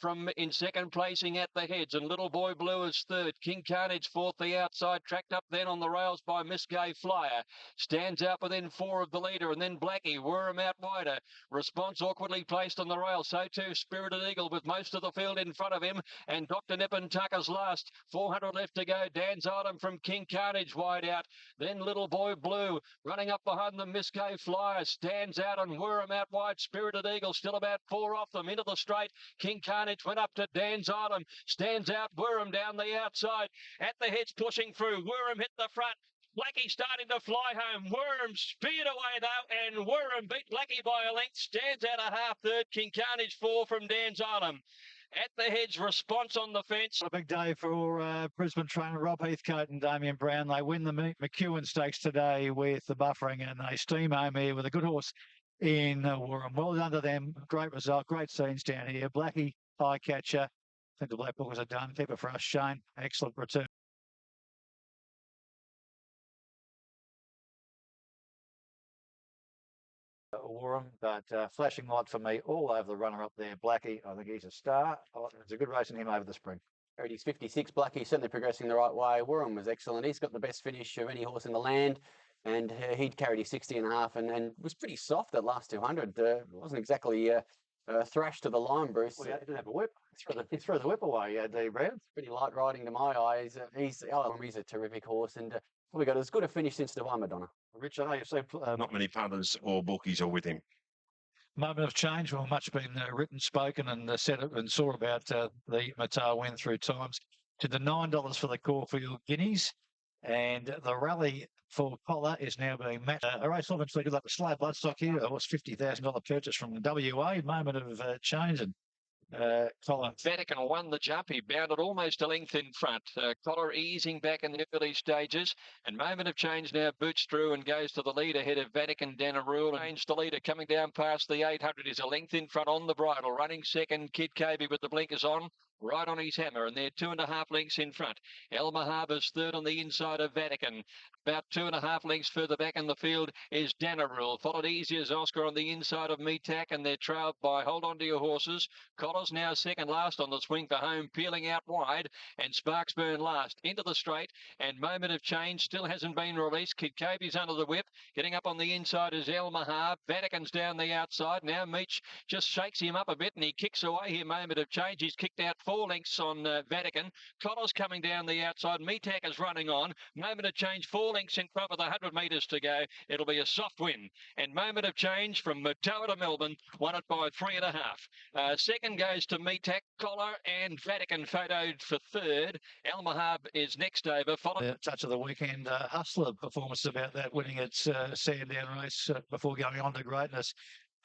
Speaker 15: From in second placing at the heads, and Little Boy Blue is third. King Carnage fourth, the outside, tracked up then on the rails by Miss Gay Flyer. Stands out within 4 of the leader, and then Blackie, Wirram out wider. Response awkwardly placed on the rail, so too Spirited Eagle with most of the field in front of him, and Dr. Nip and Tucker's last. 400 left to go. Dan Xylem from King Carnage wide out. Then Little Boy Blue running up behind them. Miss Gay Flyer stands out, and Wirram out wide. Spirited Eagle still about 4 off them into the straight. King Carnage went up to Dan Xylem. Stands out Wirram down the outside. At the heads pushing through. Wirram hit the front. Blackie starting to fly home. Wirram speared away though, and Wirram beat Blackie by a length. Stands out a half third. King Carnage 4 from Dan Xylem. At the heads, response on the fence.
Speaker 9: A big day for Brisbane trainer Rob Heathcote and Damien Brown. They win the McEwen Stakes today with the buffering, and they steam home here with a good horse in Wirram. Well done to them. Great result. Great scenes down here. Blackie, high catcher. I think the Black Bookers are done. Keep it for us, Shane. Excellent return. Warham, but flashing light for me all over the runner up there, Blackie. I think he's a star. It's a good race in him over the spring.
Speaker 6: He's 56. Blackie certainly progressing the right way. Warham was excellent. He's got the best finish of any horse in the land, and he'd carried his 60.5 and was pretty soft at last 200. Wasn't exactly thrashed to the line, Bruce.
Speaker 9: Well, he didn't have a whip. He threw the whip away, D. Brown.
Speaker 6: Pretty light riding to my eyes. He's a terrific horse, and probably got as good a finish since Divine Madonna.
Speaker 9: Rich, I know you've seen
Speaker 16: Not many punters or bookies are with him.
Speaker 9: Moment of change. Well, much been written, spoken, and said and saw about the Matar win through times. To the $9 for the Caulfield Guineas, and the rally for Collar is now being matched. A race obviously good luck to Slow Bloodstock here. It was $50,000 purchase from WA. Moment of change, and Collar.
Speaker 15: Vatican won the jump. He bounded almost a length in front. Collar easing back in the early stages. And Moment of Change now boots through and goes to the lead ahead of Vatican Danarule. Change the leader coming down past the 800 is a length in front on the bridle. Running second, Kid Kobe with the blinkers on. Right on his hammer, and they're 2.5 lengths in front. Elmer Harbour's third on the inside of Vatican. About 2.5 lengths further back in the field is Danarule. Followed easy as Oscar on the inside of Metak, and they're trailed by Hold On To Your Horses. Collar's now second last on the swing for home, peeling out wide, and Sparksburn last. Into the straight, and Moment of Change still hasn't been released. Kid Kobe's under the whip. Getting up on the inside is Elmer Harb. Vatican's down the outside. Now Meach just shakes him up a bit, and he kicks away here. Moment of Change. He's kicked out 4 lengths on Vatican. Collar's coming down the outside. Metak is running on. Moment of Change 4 lengths in front with 100 metres to go. It'll be a soft win. And Moment of Change from Matoa to Melbourne won it by 3.5. Second goes to Metak, Collar and Vatican photoed for third. Elmer Harb is next over. Followed
Speaker 9: Touch of the weekend hustler performance about that, winning its Sandown race before going on to greatness.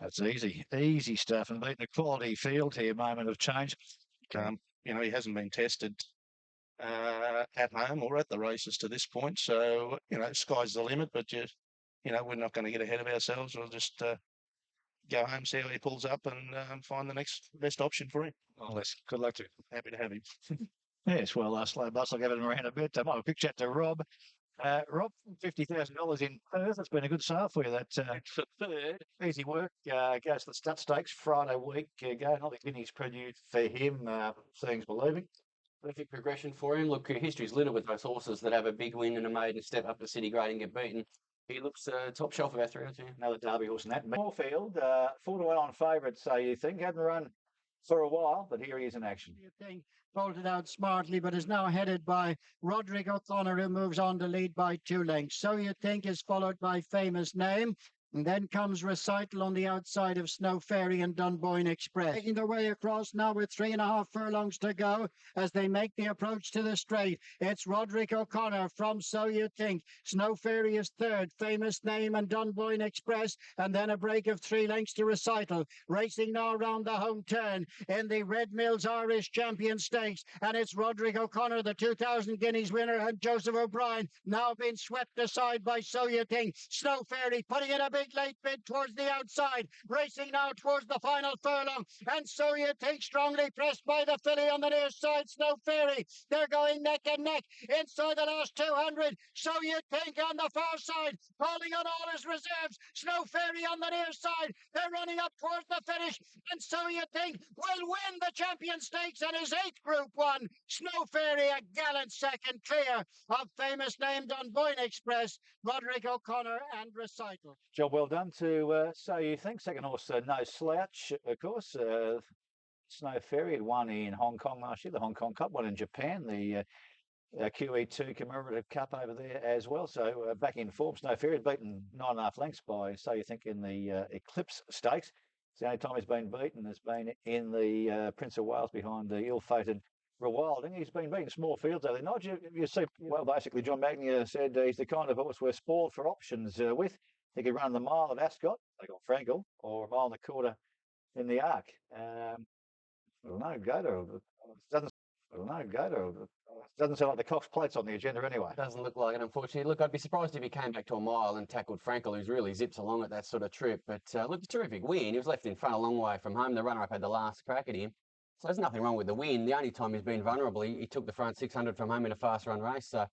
Speaker 9: That's easy stuff, and beating a quality field here. Moment of Change.
Speaker 19: He hasn't been tested at home or at the races to this point, so sky's the limit. But we're not going to get ahead of ourselves. We'll just go home, see how he pulls up, and find the next best option for him.
Speaker 9: Well, good luck to him.
Speaker 19: Happy to have him.
Speaker 9: Yes, well, Slow Bus, I'll give it around a bit. I'll quick chat to Rob. Rob, $50,000 in Perth. That's been a good sale for you. That
Speaker 15: for third.
Speaker 9: Easy work. Goes to the Stud Stakes Friday week. Going on the Guineas prelude for him. Seeing's believing.
Speaker 6: Perfect progression for him. Look, history's littered with those horses that have a big win and a maiden step up to city grade and get beaten. He looks top shelf about 3 or 2.
Speaker 9: Another Derby horse in that. Moorfield, 4-1 on favourite, so you think. Hadn't run for a while, but here he is in action.
Speaker 20: Bolted out smartly, but is now headed by Roderick O'Connor, who moves on to lead by 2 lengths. So You Think is followed by Famous Name. And then comes Recital on the outside of Snow Fairy and Dunboyne Express. Making their way across now with 3.5 furlongs to go as they make the approach to the straight. It's Roderick O'Connor from So You Think. Snow Fairy is third, Famous Name and Dunboyne Express, and then a break of 3 lengths to Recital. Racing now round the home turn in the Red Mills Irish Champion Stakes. And it's Roderick O'Connor, the 2,000 guineas winner, and Joseph O'Brien now being swept aside by So You Think. Snow Fairy putting in a big late bid towards the outside, racing now towards the final furlong, and So You Think strongly pressed by the filly on the near side, Snow Fairy. They're going neck and neck inside the last 200. So You Think on the far side, calling on all his reserves. Snow Fairy on the near side. They're running up towards the finish, and So You Think will win the Champion Stakes and his 8th Group 1. Snow Fairy a gallant second, clear of Famous Name Dunboyne Express, Roderick O'Connor and Recital.
Speaker 9: Job well done to So You Think. Second horse, No Slouch, of course. Snow Fairy had won in Hong Kong last year, the Hong Kong Cup, one in Japan, the QE2 Commemorative Cup over there as well. So back in form. Snow Fairy had beaten 9.5 lengths by So You Think in the Eclipse Stakes. It's the only time he's been beaten has been in the Prince of Wales behind the ill-fated Rewilding. He's been beating small fields over there. Not you see, well, basically, John Magnier said he's the kind of horse we're spoiled for options with. He could run the mile at Ascot, they got Frankel, or a mile and a quarter in the Arc. I don't know, doesn't sound like the Cox Plate's on the agenda anyway.
Speaker 6: Doesn't look like it, unfortunately. Look, I'd be surprised if he came back to a mile and tackled Frankel, who's really zips along at that sort of trip. But look, a terrific win. He was left in front a long way from home. The runner-up had the last crack at him. So there's nothing wrong with the win. The only time he's been vulnerable, he took the front 600 from home in a fast run race. So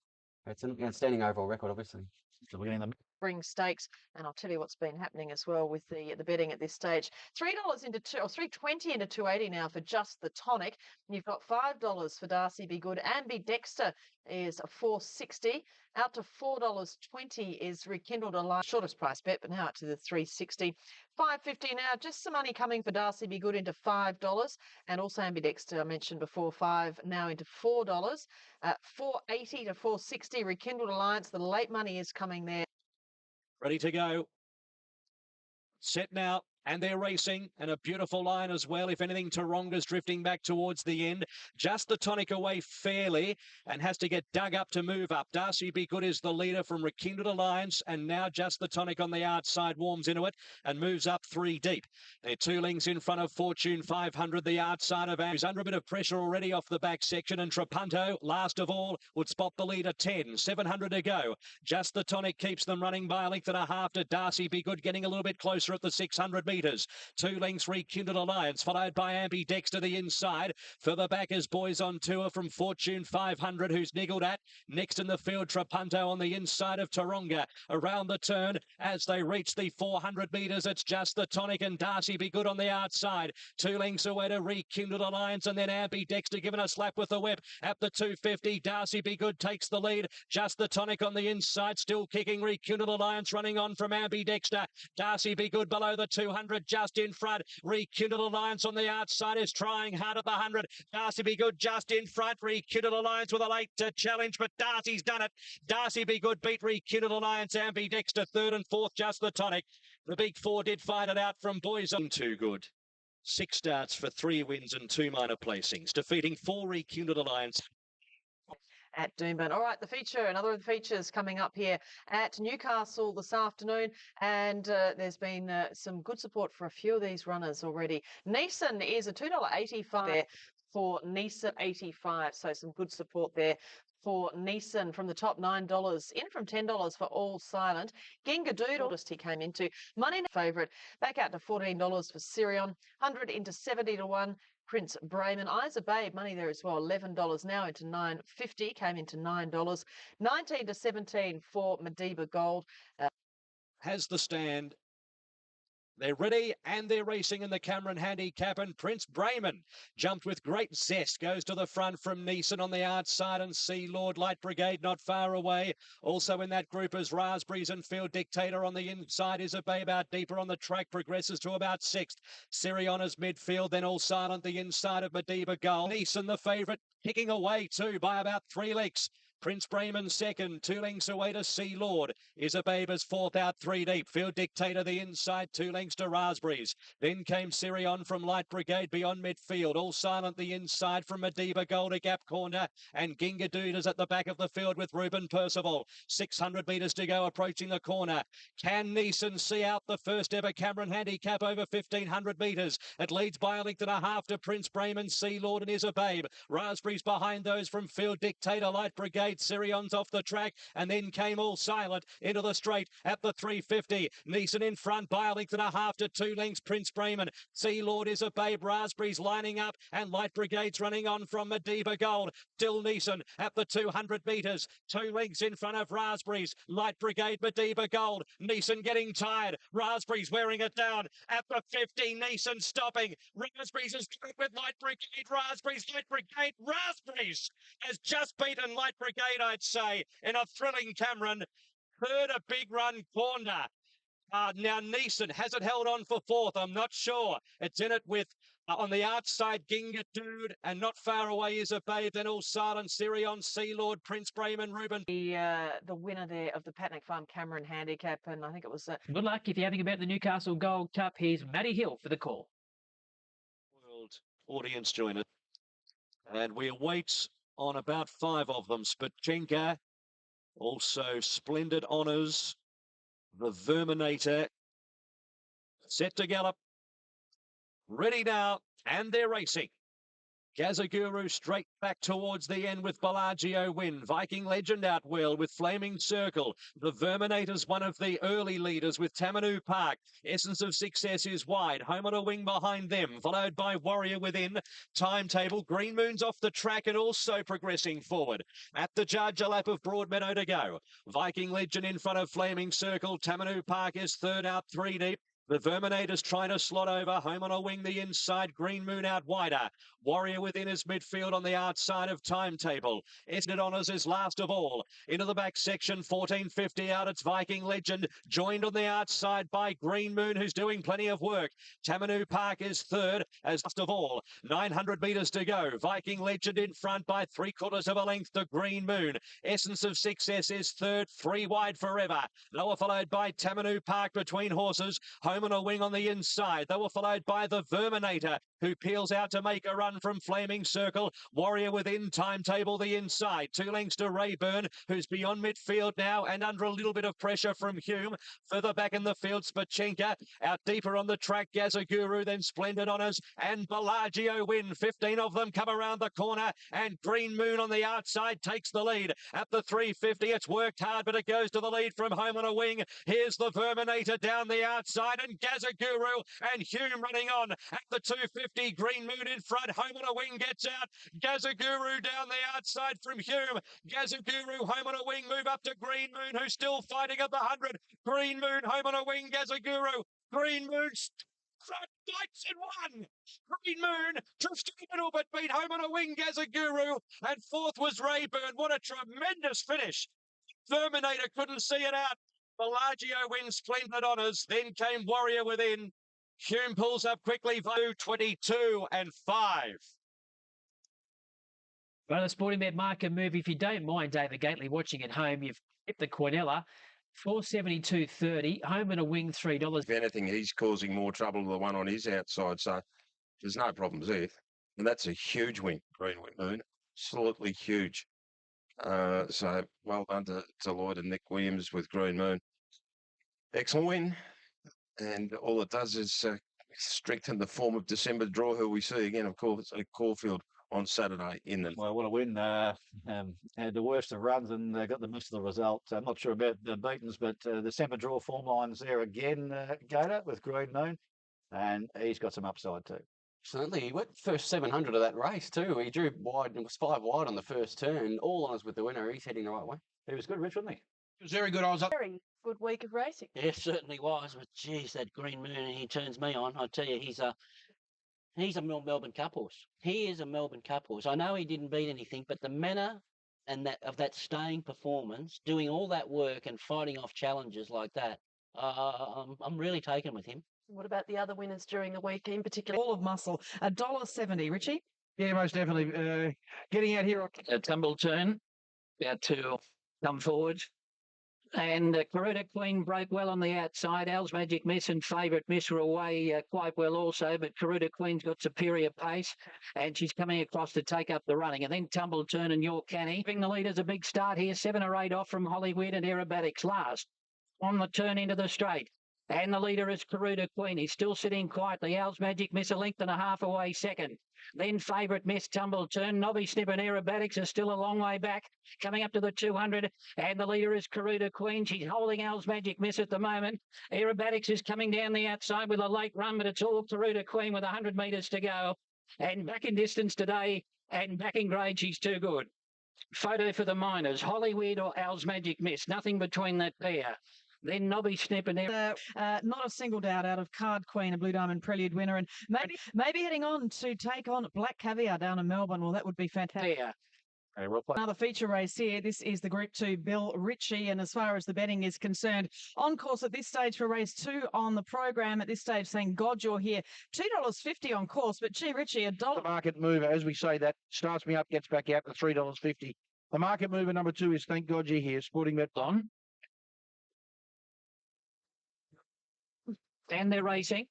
Speaker 6: it's an outstanding overall record, obviously.
Speaker 9: So we're getting them.
Speaker 11: Spring Stakes, and I'll tell you what's been happening as well with the betting at this stage. $3 into two, or $3.20 into 280 now for Just the Tonic. And you've got $5 for Darcy Be Good. Ambidexter is $4.60. Out to $4.20 is Rekindled Alliance, shortest price bet, but now out to the $3.60. $5.50 now. Just some money coming for Darcy Be Good into $5, and also Ambidexter I mentioned before, $5 now into $4. $4.80 to $4.60 Rekindled Alliance. The late money is coming there.
Speaker 21: Ready to go. Set now. And they're racing, and a beautiful line as well. If anything, Taronga's drifting back towards the end. Just the Tonic away fairly and has to get dug up to move up. Darcy Be Good is the leader from Rekindled Alliance, and now Just the Tonic on the outside warms into it and moves up 3 deep. They're 2 lengths in front of Fortune 500, the outside of Who's under a bit of pressure already off the back section, and Trapunto, last of all, would spot the leader 10. 700 to go. Just the Tonic keeps them running by a length and a half to Darcy Be Good, getting a little bit closer at the 600 metres. 2 lengths Rekindled Alliance, followed by Ambidexter the inside. Further back is Boys on Tour from Fortune 500, who's niggled at. Next in the field, Trapunto on the inside of Taronga. Around the turn, as they reach the 400 metres, it's Just the Tonic and Darcy Be Good on the outside. 2 lengths away to Rekindled Alliance, and then Ambidexter giving a slap with the whip at the 250. Darcy Be Good takes the lead. Just the Tonic on the inside, still kicking. Rekindled Alliance running on from Ambidexter. Darcy Be Good below the 200, just in front. Rekindled Alliance on the outside is trying hard at the 100. Darcy Be Good just in front. Rekindled Alliance with a late challenge, but Darcy's done it. Darcy Be Good beat Rekindled Alliance. Ambidexter third and fourth, Just the Tonic. The big four did fight it out from Boys on Too Good. 6 starts for 3 wins and 2 minor placings, defeating 4 Rekindled Alliance.
Speaker 11: At Doomben. All right, the feature, another of the features coming up here at Newcastle this afternoon, and there's been some good support for a few of these runners already. Neeson is a $2.85 there for Neeson 85, so some good support there for Neeson from the top $9, in from $10 for All Silent. Ginga Doodle, he came into. Money favourite, back out to $14 for Sirion, 100 into 70 to 1. Prince Brayman, Isa Babe, money there as well, $11 now into $9.50, came into $9. 19 to 17 for Madiba Gold.
Speaker 21: Has the stand. They're ready and they're racing in the Cameron Handicap, and Prince Brayman jumped with great zest, goes to the front from Neeson on the outside, and Sea Lord Light Brigade not far away. Also in that group is Raspberries and Field Dictator on the inside. Is a Babe out deeper on the track, progresses to about 6th. Siriona's midfield, then All Silent the inside of Madiba Gold. Neeson the favourite, kicking away too by about 3 lengths. Prince Brayman second, 2 lengths away to Sea Lord. Is a Baber's fourth out 3 deep. Field Dictator the inside, 2 lengths to Raspberries. Then came Sirion from Light Brigade beyond midfield. All Silent the inside from Madiba Gold, a gap corner. And Ginga Doodles at the back of the field with Ruben Percival. 600 metres to go, approaching the corner. Can Neeson see out the first ever Cameron Handicap over 1,500 metres? It leads by a length and a half to Prince Brayman, Sea Lord and Is a Babe. Raspberries behind those from Field Dictator, Light Brigade. Sirion's off the track, and then came All Silent into the straight at the 350. Neeson in front by a length and a half to 2 lengths. Prince Brayman, Sea Lord Is a Babe, Raspberries lining up, and Light Brigade's running on from Madiba Gold. Still Neeson at the 200 metres, 2 lengths in front of Raspberries. Light Brigade, Madiba Gold. Neeson getting tired. Raspberries wearing it down at the 50. Neeson stopping. Raspberries is with Light Brigade. Raspberries, Light Brigade. Raspberries has just beaten Light Brigade, I'd say, in a thrilling Cameron. Third, a big run corner. Now Neeson, has it held on for fourth? I'm not sure. It's in it with, on the outside, Ginga Dude, and not far away is a Babe, then All Silent, Sirion, Sea Lord, Prince Brayman, Ruben.
Speaker 11: The winner there of the Patnack Farm Cameron Handicap, and I think it was...
Speaker 22: Good luck if you're having a bet the Newcastle Gold Cup. Here's Matty Hill for the call.
Speaker 21: World audience join us. And we await on about 5 of them. Spatchenka, also Splendid Honours, the Verminator, set to gallop, ready now, and they're racing. Gazaguru straight back towards the end with Bellagio win. Viking Legend out well with Flaming Circle. The Verminator's one of the early leaders with Tamanu Park. Essence of Success is wide. Home on a wing behind them, followed by Warrior Within. Timetable, Green Moon's off the track and also progressing forward. At the judge, a lap of Broadmeadow to go. Viking Legend in front of Flaming Circle. Tamanu Park is third out, 3 deep. The Verminator's trying to slot over. Home on a wing, the inside. Green Moon out wider. Warrior Within his midfield on the outside of Timetable. Ested Honours is last of all. Into the back section, 1450 out. It's Viking Legend. Joined on the outside by Green Moon, who's doing plenty of work. Tamanu Park is third, as last of all. 900 metres to go. Viking Legend in front by 3/4 of a length to Green Moon. Essence of Success is third, 3 wide forever. Lower followed by Tamanu Park between horses. Home on a wing on the inside. They were followed by the Verminator, who peels out to make a run from Flaming Circle. Warrior Within, Timetable the inside. 2 lengths to Rayburn, who's beyond midfield now and under a little bit of pressure from Hume. Further back in the field, Spachenka. Out deeper on the track, Gazaguru, then Splendid Honours and Bellagio win. 15 of them come around the corner and Green Moon on the outside takes the lead. At the 350, it's worked hard, but it goes to the lead from Home on a wing. Here's the Verminator down the outside and Gazaguru and Hume running on. At the 250, Green Moon in front. Home on a wing gets out. Gazaguru down the outside from Hume. Gazaguru, Home on a wing, move up to Green Moon, who's still fighting at the 100. Green Moon, Home on a wing, Gazaguru. Green Moon front bites and won. Green Moon drifted a little but beat Home on a wing, Gazaguru. And fourth was Rayburn. What a tremendous finish. Verminator couldn't see it out. Bellagio wins Splendid Honours. Then came Warrior Within. Hume pulls up quickly, 22 and 5.
Speaker 22: Well, the sporting bet market move, if you don't mind, David Gately, watching at home, you've hit the Quinella, 472.30, Home and a wing, $3.
Speaker 16: If anything, he's causing more trouble to the one on his outside, so there's no problems there. And that's a huge win, Greenwood Moon. Absolutely huge. So well done to Lloyd and Nick Williams with Green Moon. Excellent win. And all it does is strengthen the form of December draw, who we see again, of course, at Caulfield on Saturday in the...
Speaker 9: Well, what a win. Had the worst of runs and got the most of the result. I'm not sure about the beatings, but the December draw form line's there again, Gator, with Green Moon. And he's got some upside too.
Speaker 6: Absolutely. He went first 700 of that race too. He drew wide and was 5 wide on the first turn. All honours with the winner. He's heading the right way.
Speaker 9: He was good, Rich, wasn't he?
Speaker 3: He was very good. I was up.
Speaker 11: Very good week of racing.
Speaker 12: Yeah, certainly was. But geez, that Green Moon, he turns me on. I tell you, he's a Melbourne Cup horse. He is a Melbourne Cup horse. I know he didn't beat anything, but the manner and that staying performance, doing all that work and fighting off challenges like that, I'm really taken with him.
Speaker 11: What about the other winners during the week, in particular?
Speaker 2: All of muscle, $1.70, Richie.
Speaker 3: Yeah, most definitely. Getting out here.
Speaker 4: A tumble turn, about to come forward. And Carita Queen broke well on the outside. Al's Magic Miss and Favourite Miss were away quite well also, but Carita Queen's got superior pace, and she's coming across to take up the running. And then Tumble Turn and Your Canny. Giving the leaders a big start here, 7 or 8 off from Hollywood and Aerobatics last. On the turn into the straight. And the leader is Carita Queen. He's still sitting quietly. Al's Magic Miss a length and a half away second. Then Favourite Miss, Tumble Turn. Nobby Snip and Aerobatics are still a long way back. Coming up to the 200. And the leader is Carita Queen. She's holding Al's Magic Miss at the moment. Aerobatics is coming down the outside with a late run, but it's all Carita Queen with 100 metres to go. And back in distance today and back in grade, she's too good. Photo for the miners. Hollywood or Al's Magic Miss. Nothing between that pair. Then Nobby Snip and
Speaker 2: not a single doubt out of Card Queen, a Blue Diamond Prelude winner, and maybe heading on to take on Black Caviar down in Melbourne. Well, that would be fantastic.
Speaker 4: Yeah.
Speaker 9: Hey, well played.
Speaker 2: Another feature race here. This is the Group 2 Bill Ritchie, and as far as the betting is concerned, on course at this stage for race 2 on the program. At this stage, thank God you're here. $2.50 on course, but gee, Richie, $1.
Speaker 3: The market mover, as we say, that starts me up, gets back out to $3.50. The market mover number 2 is Thank God You're Here. Sporting bet on.
Speaker 4: And they're racing.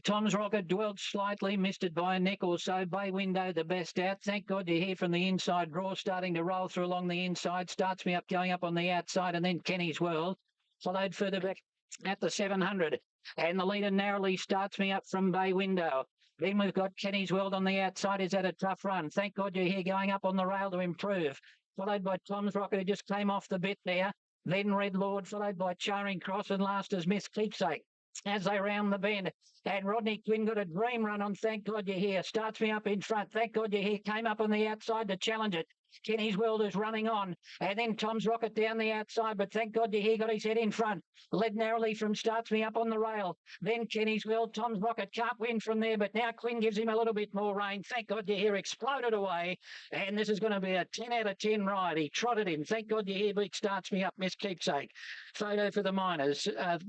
Speaker 4: Tom's Rocket dwelled slightly, missed it by a neck or so. Bay Window the best out. Thank God You're Here from the inside draw, starting to roll through along the inside. Starts me up, going up on the outside, and then Kenny's World. Followed further back at the 700. And the leader narrowly starts me up from Bay Window. Then we've got Kenny's World on the outside. He's had a tough run. Thank God you're here going up on the rail to improve. Followed by Tom's Rocket, who just came off the bit there. Then Red Lord, followed by Charing Cross, and last is Miss Keepsake as they round the bend. And Rodney Quinn got a dream run on Thank God You're Here. Starts me up in front. Thank God You're Here came up on the outside to challenge it. Kenny's World is running on. And then Tom's Rocket down the outside. But Thank God You're Here got his head in front. Led narrowly from Starts Me Up on the rail. Then Kenny's World. Tom's Rocket can't win from there. But now Quinn gives him a little bit more rain. Thank God You're Here exploded away. And this is going to be a 10 out of 10 ride. He trotted in. Thank God You're Here beat Starts Me Up. Miss Keepsake. Photo for the miners.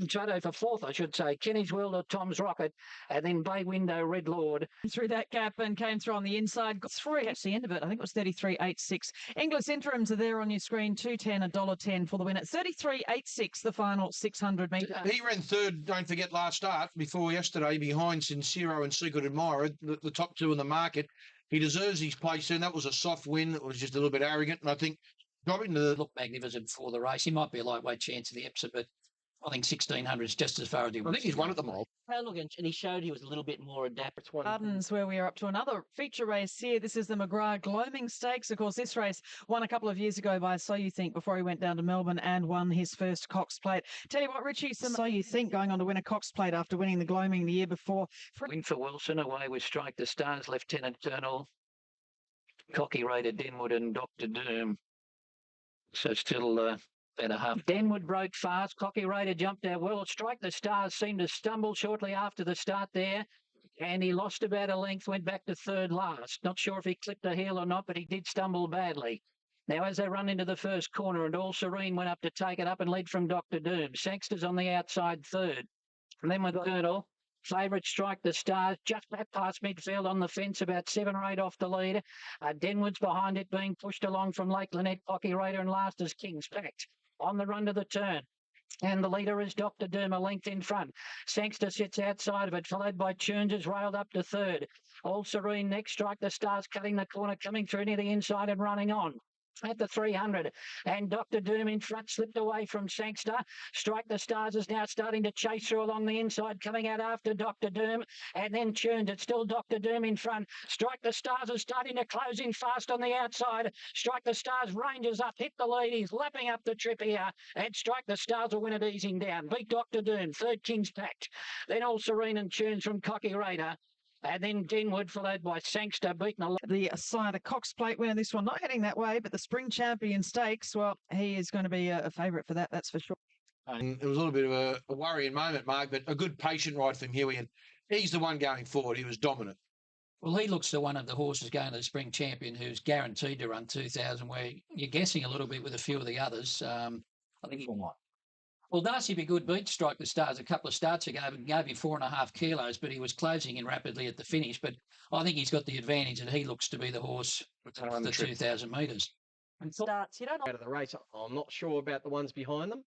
Speaker 4: Photo for fourth, I should say. Kenny's World or Tom's Rocket. And then Bay Window, Red Lord.
Speaker 2: Through that gap and came through on the inside. Got through at the end of it. I think it was 33.86. English Interims are there on your screen. $2.10, $1.10 for the win at 33.86, the final 600 metre.
Speaker 3: He ran third, don't forget, last start before yesterday, behind Sincero and Secret Admirer, the top two in the market. He deserves his place in. That was a soft win. It was just a little bit arrogant, and I think dropping the
Speaker 4: look magnificent for the race. He might be a lightweight chance of the Epsom, but I think 1,600 is just as far as he wants.
Speaker 3: I think he's won at the mall.
Speaker 12: Look, and he showed he was a little bit more adaptive.
Speaker 2: Gardens, where we are up to another feature race here. This is the McGrath Gloaming Stakes. Of course, this race won a couple of years ago by So You Think before he went down to Melbourne and won his first Cox Plate. Tell you what, Richie, So You Think going on to win a Cox Plate after winning the Gloaming the year before.
Speaker 4: Win for Wilson, away with Strike the Stars, Lieutenant Colonel, Cocky Raider, Denwood and Dr. Doom. So still about a half. Denwood broke fast. Cocky Raider jumped out well. Strike the Stars seemed to stumble shortly after the start there. And he lost about a length, went back to third last. Not sure if he clipped a heel or not, but he did stumble badly. Now, as they run into the first corner, and All Serene went up to take it up and led from Dr. Doom. Sangster's on the outside third. And then we've got Colonel. Favourite Strike the Stars, just back past midfield on the fence, about 7 or 8 off the lead. Denwood's behind it, being pushed along from Lake Lynette, Cocky Raider, and last is King's Pact. On the run to the turn. And the leader is Dr. Doom, a length in front. Sangster sits outside of it, followed by Tunes, is railed up to third. All Serene next, Strike the Stars cutting the corner, coming through near the inside and running on. At the 300, and Dr. Doom in front slipped away from Sangster. Strike the Stars is now starting to chase through along the inside, coming out after Dr. Doom, and then Tunes. It's still Dr. Doom in front. Strike the Stars is starting to close in fast on the outside. Strike the Stars ranges up, hit the lead. He's lapping up the trip here, and Strike the Stars will win it easing down. Beat Dr. Doom, third King's Pact. Then All Serene and Tunes from Cocky Raider. And then Denwood, followed by Sangster, beaten a
Speaker 2: the side, the Cox Plate winner, this one not heading that way, but the Spring Champion Stakes, well, he is going to be a favourite for that, that's for sure.
Speaker 3: And it was a little bit of a worrying moment, Mark, but a good patient ride from Huey, and he's the one going forward. He was dominant.
Speaker 4: Well, he looks to one of the horses going to the Spring Champion who's guaranteed to run 2,000, where you're guessing a little bit with a few of the others. I think he will. Well, Darcy Be Good beat Strike the Stars a couple of starts ago and gave him 4.5 kilos, but he was closing in rapidly at the finish. But I think he's got the advantage that he looks to be the horse for the 2,000 metres.
Speaker 11: Starts, you don't know.
Speaker 13: Out of the race, I'm not sure about the ones behind them,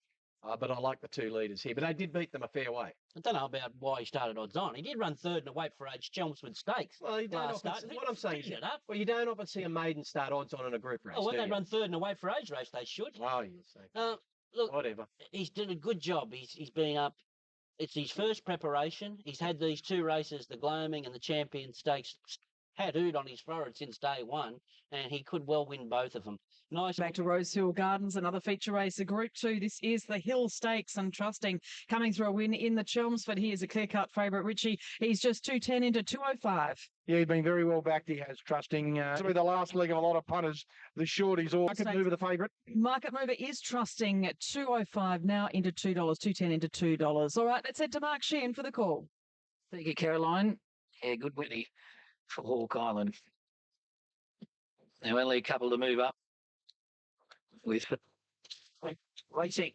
Speaker 13: but I like the 2 leaders here. But they did beat them a fair way.
Speaker 12: I don't know about why he started odds on. He did run third in the weight for age Chelmsford Stakes.
Speaker 13: Well, you don't often, what I'm saying is, well, you don't often see a maiden start odds on in a group race.
Speaker 12: Oh, when they run third in the weight for age race, they should.
Speaker 13: Oh, yes.
Speaker 12: Look,
Speaker 13: whatever.
Speaker 12: He's done a good job. He's been up. It's his first preparation. He's had these 2 races, the Gloaming and the Champion Stakes, tattooed on his forehead since day one, and he could well win both of them. Nice.
Speaker 2: Back to Rosehill Gardens, another feature race, a Group 2. This is the Hill Stakes, and Trusting coming through a win in the Chelmsford. He is a clear-cut favourite. Richie, he's just 210 into 205.
Speaker 3: Yeah, he's been very well backed. He has Trusting. To be the last leg of a lot of punters. The shorties all Market Mover, the favourite.
Speaker 2: Market Mover is Trusting at 205 now into $2, 210 into $2. All right, let's head to Mark Sheehan for the call.
Speaker 4: Thank you, Caroline. Yeah, good Whitney for Hawke Island. Now only a couple to move up with racing.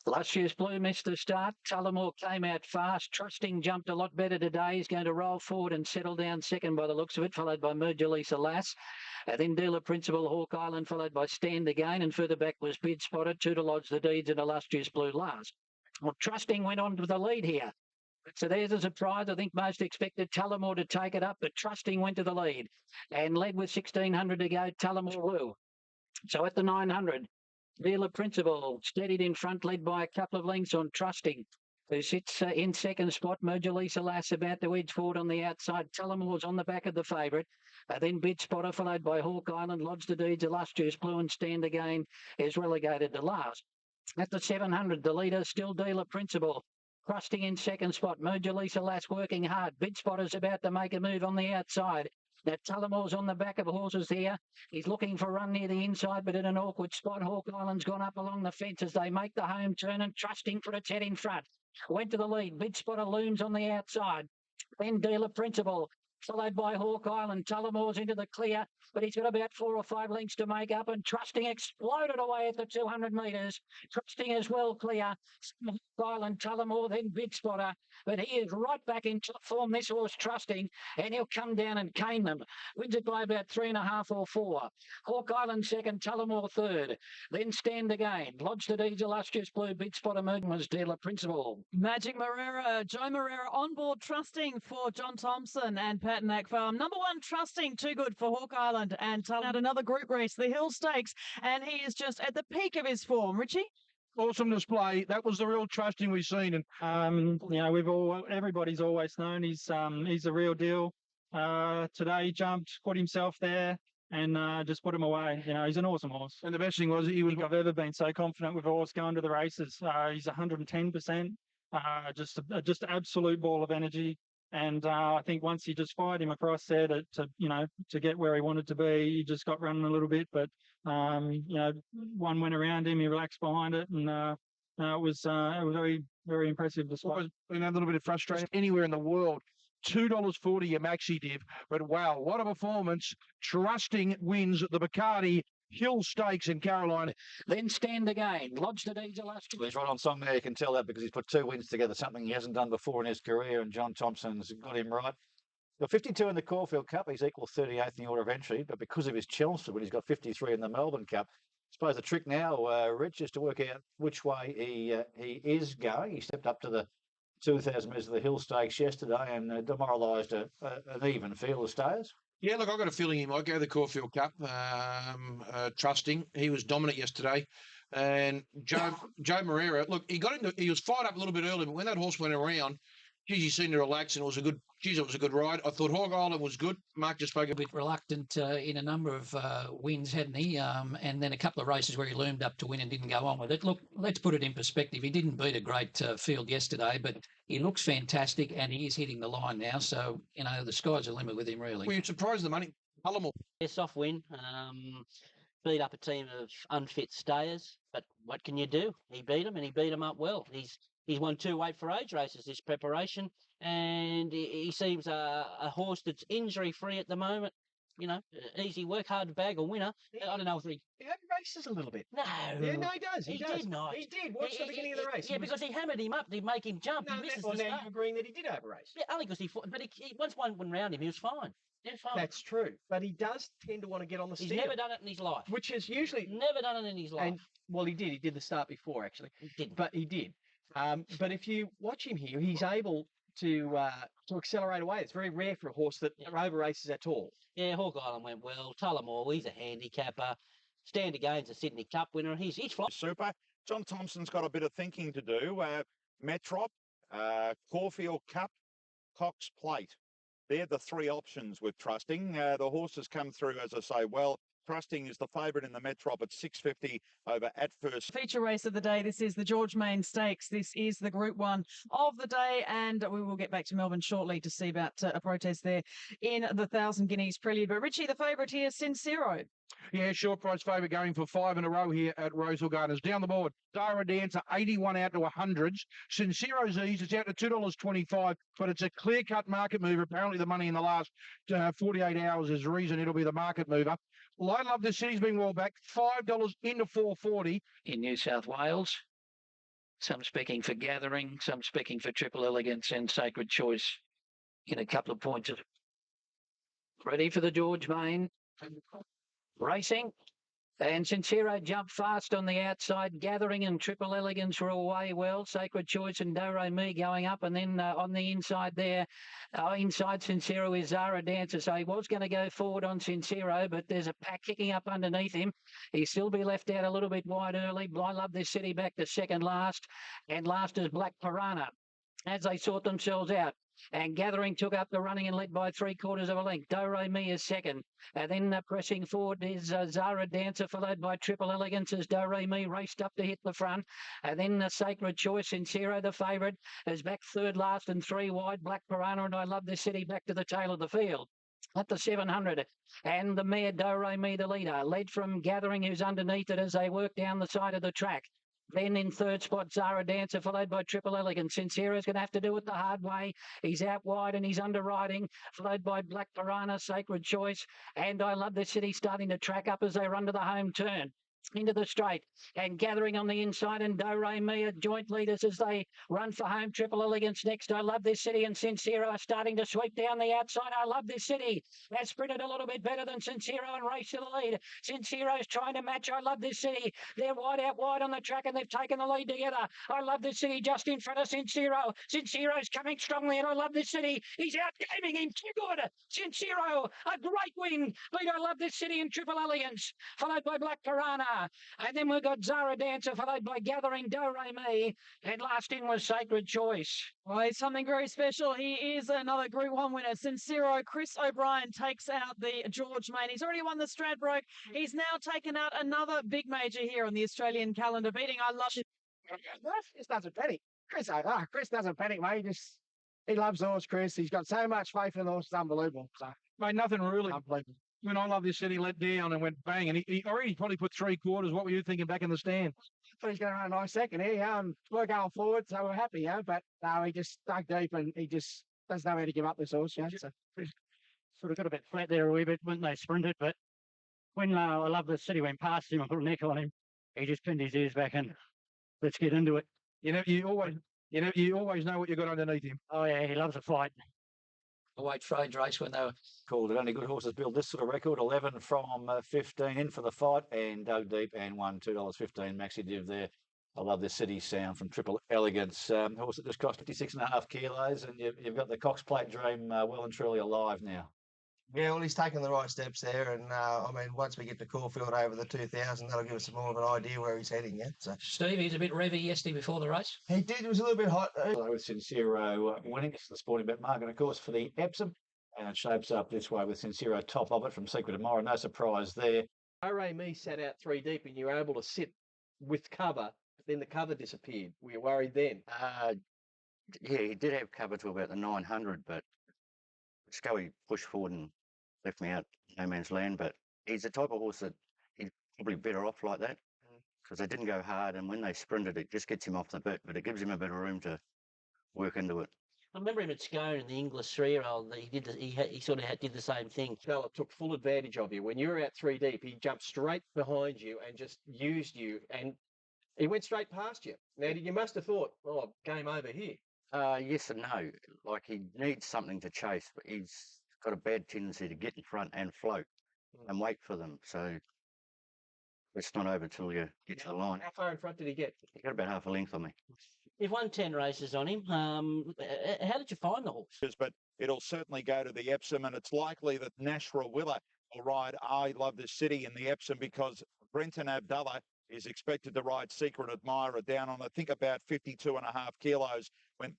Speaker 4: Luscious Blue missed the start. Tullamore came out fast. Trusting jumped a lot better today. He's going to roll forward and settle down second by the looks of it, followed by Mergelisa Lass. Then Dealer Principal Hawke Island, followed by Stand Again, and further back was Bid Spotted, Two to Lodge the Deeds, and Illustrious Blue last. Well, Trusting went on to the lead here. So there's a surprise. I think most expected Tullamore to take it up, but Trusting went to the lead and led with 1,600 to go. Tullamore Blue. So at the 900, Dealer Principal steadied in front, led by a couple of lengths on Trusting. who sits in second spot. Modulisa Lass about to edge forward on the outside. Tullamore's on the back of the favourite. Then Bid Spotter, followed by Hawk Island. Lodge the Deeds, Illustrious Blue and Stand Again is relegated to last. At the 700, the leader, Still Dealer Principal. Crusting in second spot. Modulisa Lass working hard. Bid Spotter's about to make a move on the outside. Now, Tullamore's on the back of horses here. He's looking for a run near the inside, but in an awkward spot. Hawk Island's gone up along the fence as they make the home turn and trusting for its head in front. Went to the lead. Bid Spotter looms on the outside. Then Dealer Principal, followed by Hawk Island. Tullamore's into the clear, but he's got about 4 or 5 lengths to make up, and Trusting exploded away at the 200 metres. Trusting as well clear. Hawk Island, Tullamore, then Bid Spotter, but he is right back in top form, this horse Trusting, and he'll come down and cane them. Wins it by about 3.5 or 4. Hawk Island second, Tullamore third. Then Stand Again. Lodge the Deeds, Illustrious Blue, Bid Spotter, Merton was Dealer Principal.
Speaker 2: Magic Marrera, Joe Marrera on board Trusting for John Thompson and Patinack Farm. Number 1, Trusting, too good for Hawk Island and Out another group race, the Hill Stakes, and he is just at the peak of his form. Richie?
Speaker 3: Awesome display. That was the real Trusting we've seen. And
Speaker 1: you know, everybody's always known he's a real deal. Today he jumped, put himself there, and just put him away. You know, he's an awesome horse.
Speaker 3: And the best thing was I've
Speaker 1: ever been so confident with a horse going to the races. He's 110%. Just absolute ball of energy. And I think once he just fired him across there to get where he wanted to be, he just got running a little bit. But you know, one went around him, he relaxed behind it, and it was very, very impressive display.
Speaker 3: Been a little bit of frustration anywhere in the world. $2.40 a maxi div, but wow, what a performance. Trusting wins the Bacardi Hill Stakes in Carolina.
Speaker 4: Then Stand Again. Lodge the Deeds, Illustrious.
Speaker 9: He's right on song there. You can tell that because he's put 2 wins together, something he hasn't done before in his career, and John Thompson's got him right. Got 52 in the Caulfield Cup. He's equal 38th in the order of entry, but because of his Chelmsford, when he's got 53 in the Melbourne Cup, I suppose the trick now, Rich, is to work out which way he is going. He stepped up to the 2,000 metres of the Hill Stakes yesterday and demoralised an even field of stayers.
Speaker 3: Yeah, look, I've got a feeling he might go the Caulfield Cup. Trusting, he was dominant yesterday, and Joe Marrera. Look, he was fired up a little bit early, but when that horse went around, geez, he seemed to relax, and it was a good ride. I thought Hawk Island was good. Mark just spoke
Speaker 4: a bit reluctant in a number of wins, hadn't he? And then a couple of races where he loomed up to win and didn't go on with it. Look, let's put it in perspective. He didn't beat a great field yesterday, but he looks fantastic, and he is hitting the line now. So, you know, the sky's the limit with him, really.
Speaker 3: Were you surprised the money? Tullamore.
Speaker 12: Yeah, soft win. Beat up a team of unfit stayers, but what can you do? He beat them, and he beat them up well. He's won 2 weight for age races this preparation, and he seems a horse that's injury-free at the moment. You know, easy work, hard to bag a winner. I don't know if he
Speaker 13: races a little bit.
Speaker 12: No.
Speaker 13: Yeah, no, he does. He does.
Speaker 12: did not.
Speaker 13: He did. Watch the beginning of the race.
Speaker 12: Yeah, because he hammered him up to make him jump.
Speaker 13: No,
Speaker 12: he misses
Speaker 13: well,
Speaker 12: the
Speaker 13: now
Speaker 12: start.
Speaker 13: you're agreeing that he did over-race.
Speaker 12: Yeah, only because he fought. But once one went round him, he was fine. Yeah, fine.
Speaker 13: That's true. But he does tend to want to get on the
Speaker 12: He's
Speaker 13: steel.
Speaker 12: never done it in his life.
Speaker 13: Which is usually...
Speaker 12: Never done it in his life.
Speaker 13: And, well, he did. He did the start before, actually.
Speaker 12: He didn't.
Speaker 13: But he did. But if you watch him here, he's able to accelerate away. It's very rare for a horse that over races at all.
Speaker 12: Yeah, Hawk Island went well. Tullamore, he's a handicapper. Stand Again's a Sydney Cup winner. He's flying.
Speaker 18: Super. John Thompson's got a bit of thinking to do. Metrop, Caulfield Cup, Cox Plate. They're the 3 options with Trusting. The horses come through, as I say, well. Trusting is the favourite in the Metrop at 6.50 over at first.
Speaker 2: Feature race of the day. This is the George Main Stakes. This is the Group 1 of the day, and we will get back to Melbourne shortly to see about a protest there in the 1,000 Guineas Prelude. But Richie, the favourite here, Sincero.
Speaker 3: Yeah, short price favourite going for 5 in a row here at Rosehill Gardens. Down the board, Dara Dancer, 81 out to 100s. Sincero's Ease, it's out to $2.25, but it's a clear-cut market mover. Apparently the money in the last 48 hours is the reason it'll be the market mover. Line Love the City's been well back, $5 into $4.40.
Speaker 4: In New South Wales, some speaking for Gathering, some speaking for Triple Elegance and Sacred Choice in a couple of points. Ready for the George Main. Racing. And Sincero jumped fast on the outside. Gathering and Triple Elegance were away well. Sacred Choice and Do Me going up. And then on the inside there, inside Sincero is Zara Dancer. So he was going to go forward on Sincero, but there's a pack kicking up underneath him. He'll still be left out a little bit wide early. I Love This City back to second last. And last is Black Piranha as they sort themselves out. And Gathering took up the running and led by 3/4 of a length. Do Re Mi is second. And then pressing forward is Zara Dancer, followed by Triple Elegance as Do Re Mi raced up to hit the front. And then Sacred Choice, Sincero, the favourite, is back third last and 3 wide. Black Piranha and I Love This City back to the tail of the field. At the 700, and the mare Do Re Mi, the leader, led from Gathering, who's underneath it as they work down the side of the track. Then in third spot, Zara Dancer, followed by Triple Elegance. Sincero's going to have to do it the hard way. He's out wide and he's underriding, followed by Black Piranha, Sacred Choice, and I Love the City starting to track up as they run to the home turn. Into the straight and Gathering on the inside, and Do Re Mi are joint leaders as they run for home. Triple Elegance next. I Love This City and Sincero are starting to sweep down the outside. I Love This City has sprinted a little bit better than Sincero and raced to the lead. Sincero's trying to match I Love This City. They're out wide on the track and they've taken the lead together. I Love This City just in front of Sincero. Sincero's coming strongly and I Love This City. He's outgaming him. Too good. Sincero, a great win. Lead I Love This City and Triple Elegance, followed by Black Piranha. And then we've got Zara Dancer, followed by Gathering, Do Re Mi, and last in was Sacred Choice.
Speaker 2: Oh, he's something very special. He is another Group 1 winner. Sincero, Chris O'Brien takes out the George Main. He's already won the Stradbroke. He's now taken out another big major here on the Australian calendar, beating I Love It.
Speaker 14: Chris doesn't panic. Chris doesn't panic, mate. He loves the horse, Chris. He's got so much faith in the horse. It's unbelievable. So,
Speaker 3: Mate, nothing really.
Speaker 14: unbelievable.
Speaker 3: When I Love This City let down and went bang, and he already probably put 3/4. What were you thinking back in the stand?
Speaker 14: Thought he's going to run a nice second here, and we're going forward, so we're happy, but no, he just dug deep and he just doesn't know how to give up this horse, So
Speaker 1: Sort of got a bit flat there a wee bit when they sprinted, but when I Love This City went past him and put a neck on him, he just pinned his ears back and let's get into it.
Speaker 3: You always know what you got underneath him.
Speaker 1: Oh yeah, he loves a fight.
Speaker 4: The Weight Trade race when they were
Speaker 9: Called it. Only good horses build this sort of record. 11 from 15 in for the fight and dug deep and won $2.15 maxi div there. I Love This City sound from Triple Elegance. Horse that just cost 56.5 kilos, and you've got the Cox Plate dream well and truly alive now.
Speaker 5: Yeah, well, he's taken the right steps there, and I mean, once we get to Caulfield over the 2000, that'll give us more of an idea where he's heading. Yeah, so
Speaker 4: Steve, he's a bit revvy yesterday before the race.
Speaker 5: he did. It was a little bit hot.
Speaker 9: With Sincero winning, it's the sporting bet market, of course, for the Epsom. And it shapes up this way with Sincero top of it from Secret Admirer. No surprise there.
Speaker 13: Do Re Mi sat out 3 deep, and you were able to sit with cover. But then the cover disappeared. Were you worried then?
Speaker 10: Yeah, he did have cover to about the 900, but Scully pushed forward and left me out no man's land. But he's the type of horse that he's probably better off like that because they didn't go hard, and when they sprinted, it just gets him off the bit, but it gives him a bit of room to work into it.
Speaker 12: I remember him at Scone in the English 3-year-old. He sort of did the same thing.
Speaker 13: Fella took full advantage of you. When you were out 3 deep, he jumped straight behind you and just used you, and he went straight past you. Now, you must have thought, oh, game over here.
Speaker 10: Yes and no. Like, he needs something to chase, but he's got a bad tendency to get in front and float and wait for them. So it's not over till you get to the line.
Speaker 13: How far in front did he get?
Speaker 10: He got about half a length on me.
Speaker 12: You've won 10 races on him. How did you find the horse?
Speaker 18: But it'll certainly go to the Epsom, and it's likely that Nash Rawiller will ride I Love This City in the Epsom because Brenton Abdullah is expected to ride Secret Admirer down on, I think, about 52.5 kilos when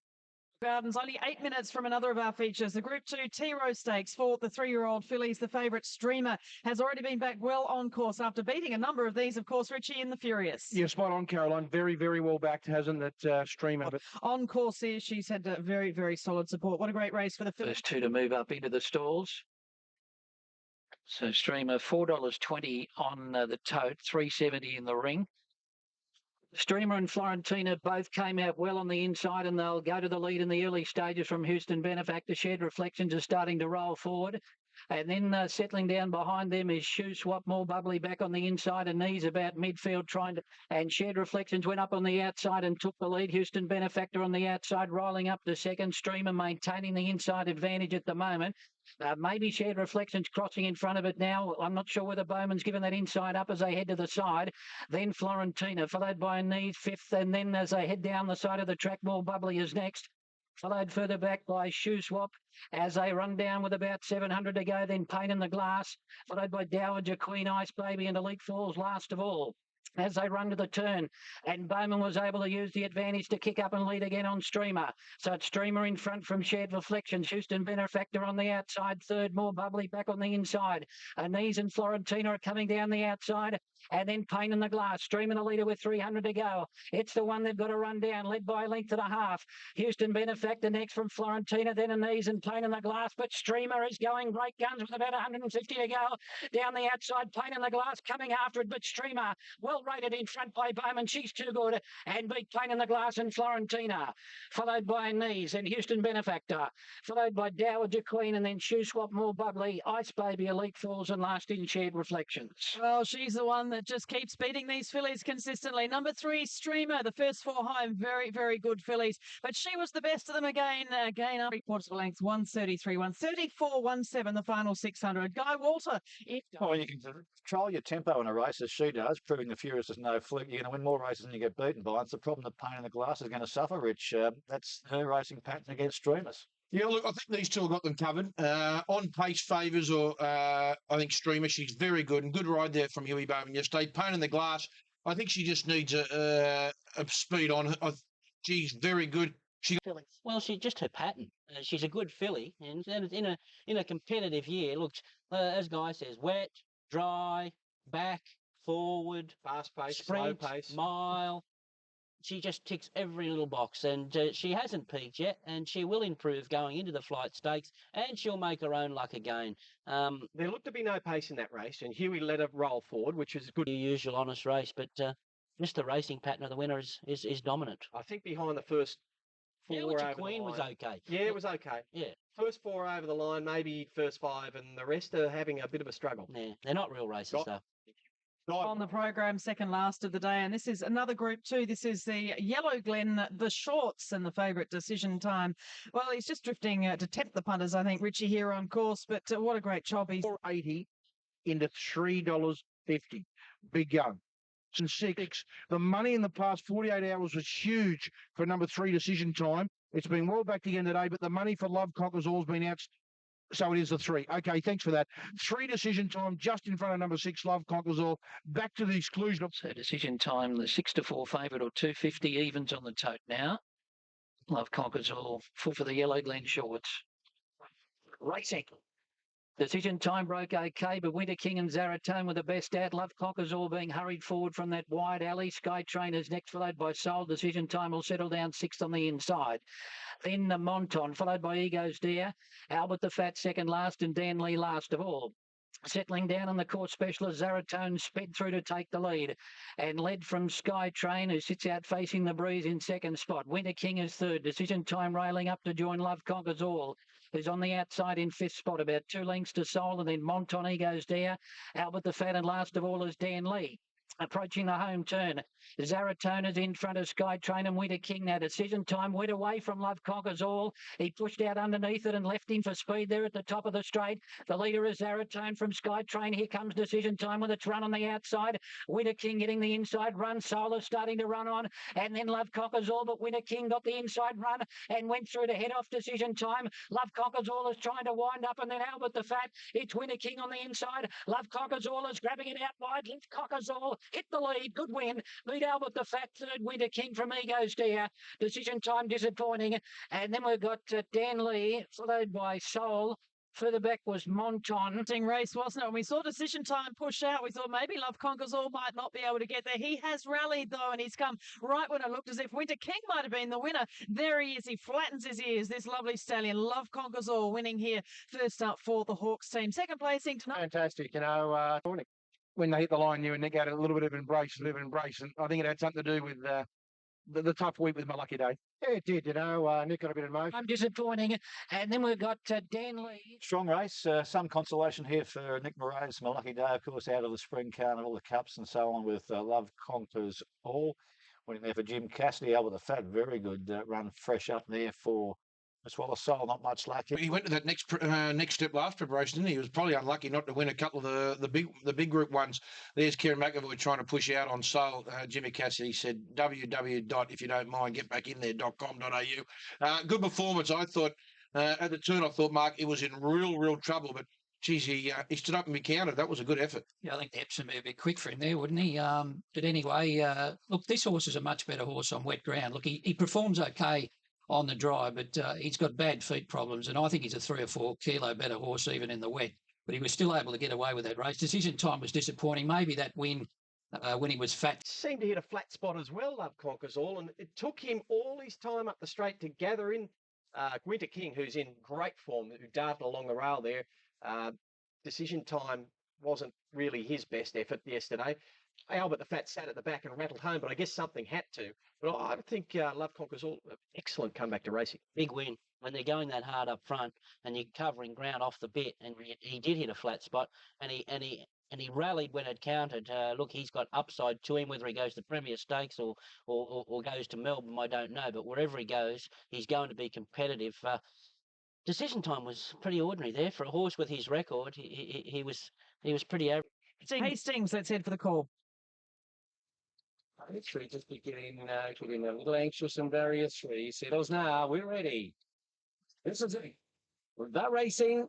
Speaker 2: Gardens only 8 minutes from another of our features. The Group 2 T-Row Stakes for the 3-year-old fillies. The favourite Streamer has already been back well on course after beating a number of these, of course, Richie in the Furious.
Speaker 3: Yeah, spot on, Caroline. Very, very well backed, hasn't that Streamer? But
Speaker 2: on course here, she's had very, very solid support. What a great race for the fillies.
Speaker 4: First two to move up into the stalls. So Streamer, $4.20 on the tote, $3.70 in the ring. Streamer and Florentina both came out well on the inside, and they'll go to the lead in the early stages from Houston Benefactor. Shed Reflections are starting to roll forward. And then settling down behind them is Shoe Swap, more bubbly back on the inside, and Knees about midfield trying to, and Shared Reflections went up on the outside and took the lead. Houston Benefactor on the outside, rolling up to second. Streamer maintaining the inside advantage at the moment. Maybe Shared Reflections crossing in front of it now. I'm not sure whether Bowman's given that inside up as they head to the side. Then Florentina, followed by Knees fifth, and then as they head down the side of the track, more bubbly is next. Followed further back by Shoe Swap as they run down with about 700 to go. Then Pain in the Glass, followed by Dowager Queen, Ice Baby, and Elite Falls last of all. As they run to the turn, and Bowman was able to use the advantage to kick up and lead again on Streamer. So it's Streamer in front from Shared Reflections. Houston Benefactor on the outside, third, more bubbly back on the inside. Knees and Florentina are coming down the outside, and then Pain in the Glass. Streamer the leader with 300 to go. It's the one they've got to run down, led by a length and a half. Houston Benefactor next from Florentina, then Knees and Pain in the Glass, but Streamer is going great guns with about 150 to go. Down the outside, Pain in the Glass coming after it, but Streamer well rated in front by Bowman. She's too good, and beat Pain in the Glass and Florentina, followed by Knees and Houston Benefactor, followed by Dowager Queen, and then Shoe Swap, more bubbly, Ice Baby, Elite Falls, and last in Shared Reflections.
Speaker 2: Well, she's the one that just keeps beating these fillies consistently. Number 3, Streamer, the first 4 home, very, very good fillies, but she was the best of them again up 3/4 of a length, 133, 134, 17, the final 600. Guy Walter.
Speaker 9: Well, you can control your tempo in a race as she does, proving the Furious is no fluke. You're going to win more races than you get beaten by. It's the problem that Pain in the Glass is going to suffer, Rich. That's her racing pattern against Streamers.
Speaker 3: Yeah, look, I think these two have got them covered. On pace favours, or I think Streamer, she's very good, and good ride there from Huey Bowman yesterday. Pain in the Glass, I think she just needs a speed on her. She's very good.
Speaker 12: Well, she's just her pattern. She's a good filly, and in a competitive year, look, as Guy says, wet, dry, back, forward,
Speaker 13: fast pace,
Speaker 12: sprint,
Speaker 13: slow pace,
Speaker 12: mile. She just ticks every little box, and she hasn't peaked yet, and she will improve going into the Flight Stakes, and she'll make her own luck again.
Speaker 13: There looked to be no pace in that race, and Huey let her roll forward, which was good.
Speaker 12: Usual honest race, but just the racing pattern of the winner is dominant.
Speaker 13: I think behind the first 4 over
Speaker 12: Queen
Speaker 13: the line,
Speaker 12: was okay.
Speaker 13: Yeah, it was okay.
Speaker 12: Yeah.
Speaker 13: First 4 over the line, maybe first 5, and the rest are having a bit of a struggle.
Speaker 12: Yeah, they're not real races, though.
Speaker 2: On the program, second last of the day, and this is another Group 2. This is the Yellow Glen, the shorts, and the favourite Decision Time. Well, he's just drifting to tempt the punters, I think, Richie, here on course, but what a great job. He's
Speaker 14: 480 into $3.50. Big gun. And 6. The money in the past 48 hours was huge for number 3 Decision Time. It's been well backed again today, but the money for Love Conquers All has been out. So it is the 3. Okay, thanks for that. 3 Decision Time just in front of number 6, Love Conquers All. Back to the exclusion of...
Speaker 4: So Decision Time, the 6-4 favourite, or 250 evens on the tote now. Love Conquers All, full for the Yellow Glen shorts. Racing. Decision Time broke okay, but Winter King and Zaratone were the best out. Love Conquers All being hurried forward from that wide alley. Sky Trainers next, followed by Soul. Decision Time will settle down 6th on the inside. Then the Monton, followed by Ego's Dear. Albert the Fat second last, and Dan Lee last of all. Settling down on the course specialist, Zaratone sped through to take the lead, and led from Sky Train, who sits out facing the breeze in second spot. Winter King is third. Decision Time railing up to join Love Conquers All, who's on the outside in 5th spot, about 2 lengths to Soul, and then Monton Ego's Dare. Albert the Fat, and last of all is Dan Lee. Approaching the home turn, Zaratone is in front of Sky Train and Winter King now. Decision Time went away from Love Conquers All. He pushed out underneath it and left him for speed there at the top of the straight. The leader is Zaratone from Sky Train. Here comes Decision Time with its run on the outside. Winter King getting the inside run. Solar starting to run on, and then Love Conquers All, but Winter King got the inside run and went through to head off Decision Time. Love Conquers All is trying to wind up, and then Albert the Fat. It's Winter King on the inside. Love Conquers All is grabbing it out wide. Love Conquers All hit the lead. Good win. Beat Albert the Fat. Third, Winter King from Ego's Dare. Decision Time disappointing. And then we've got Dan Lee, followed by Soul. Further back was Monton.
Speaker 2: Race, wasn't it? When we saw Decision Time push out, we thought maybe Love Conquers All might not be able to get there. He has rallied, though, and he's come right when it looked as if Winter King might have been the winner. There he is. He flattens his ears. This lovely stallion, Love Conquers All, winning here. First up for the Hawks team. Second placing tonight.
Speaker 14: Fantastic. When they hit the line, you and Nick had a little bit of embrace, and I think it had something to do with the tough week with my lucky day.
Speaker 9: Yeah, it did. Nick got a bit of motion.
Speaker 22: I'm disappointing. And then we've got Dan Lee.
Speaker 9: Strong race. Some consolation here for Nick Moraes. My lucky day, of course, out of the Spring Carnival, the Cups and so on with Love Conquers All. Winning there for Jim Cassidy, over the fat. Very good run, fresh up there for Swallow Soul. Not much luck.
Speaker 14: He went to that next step last preparation, didn't he? He was probably unlucky not to win a couple of the big group ones. There's Kieran McAvoy trying to push out on Soul. Jimmy Cassidy said if you don't mind, get back in there.com.au. Good performance, I thought. At the turn, I thought Mark, he was in real trouble, but geez, he stood up and be counted. That was a good effort.
Speaker 4: Yeah, I think the Epsom would be a bit quick for him there, wouldn't he? But anyway, look, this horse is a much better horse on wet ground. Look, he performs okay on the dry, but he's got bad feet problems, and I think he's a 3 or 4 kilo better horse even in the wet. But he was still able to get away with that race. Decision time was disappointing. Maybe that win when he was fat.
Speaker 13: Seemed to hit a flat spot as well, Love Conquers All, and it took him all his time up the straight to gather in Winter King, who's in great form, who darted along the rail there. Decision time wasn't really his best effort yesterday. Albert the Fat sat at the back and rattled home, but I guess something had to. But I think Love Conquers All, excellent comeback to racing.
Speaker 12: Big win when they're going that hard up front and you're covering ground off the bit, and he did hit a flat spot, and he rallied when it counted. Look, he's got upside to him, whether he goes to Premier Stakes or goes to Melbourne, I don't know. But wherever he goes, he's going to be competitive. Decision time was pretty ordinary there for a horse with his record. He was pretty average.
Speaker 2: Hastings, let's head for the call.
Speaker 21: Three just getting a little anxious in barrier 3. Settles now. We're ready. This is it. With that racing.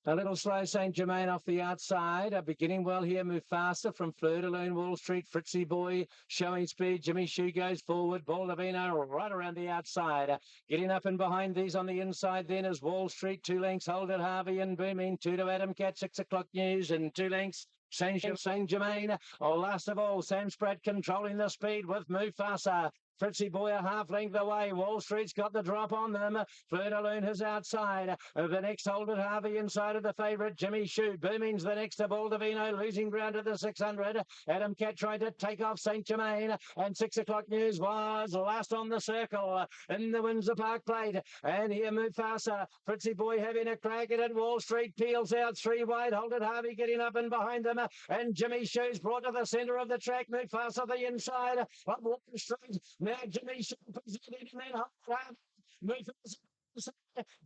Speaker 21: A little slow St. Germain off the outside. Beginning well here, Mufasa from Fleur de Lune, Wall Street, Fritzy Boy showing speed. Jimmy Shoe goes forward. Baldovino right around the outside. Getting up and behind these on the inside then is Wall Street. 2 lengths, Hold It, Harvey and Booming. 2 to Adam Cat, 6 o'clock news, and 2 lengths. Saint Germain. Last of all, Sam Spratt controlling the speed with Mufasa. Fritzy Boy a half length away. Wall Street's got the drop on them. Fleur de Lune is outside. The next Hold It, Harvey inside of the favourite. Jimmy Shoe. Booming's the next to Baldovino, losing ground at the 600. Adam Cat tried to take off St. Germain, and 6 o'clock news was last on the circle in the Windsor Park Plate. And here Mufasa. Fritzy Boy having a crack at it. Wall Street peels out 3 wide. Hold It, Harvey getting up and behind them. And Jimmy Shoe's brought to the centre of the track. Mufasa the inside. Up Wall Street. Now Jimmy Shoe positioning and then Mufasa.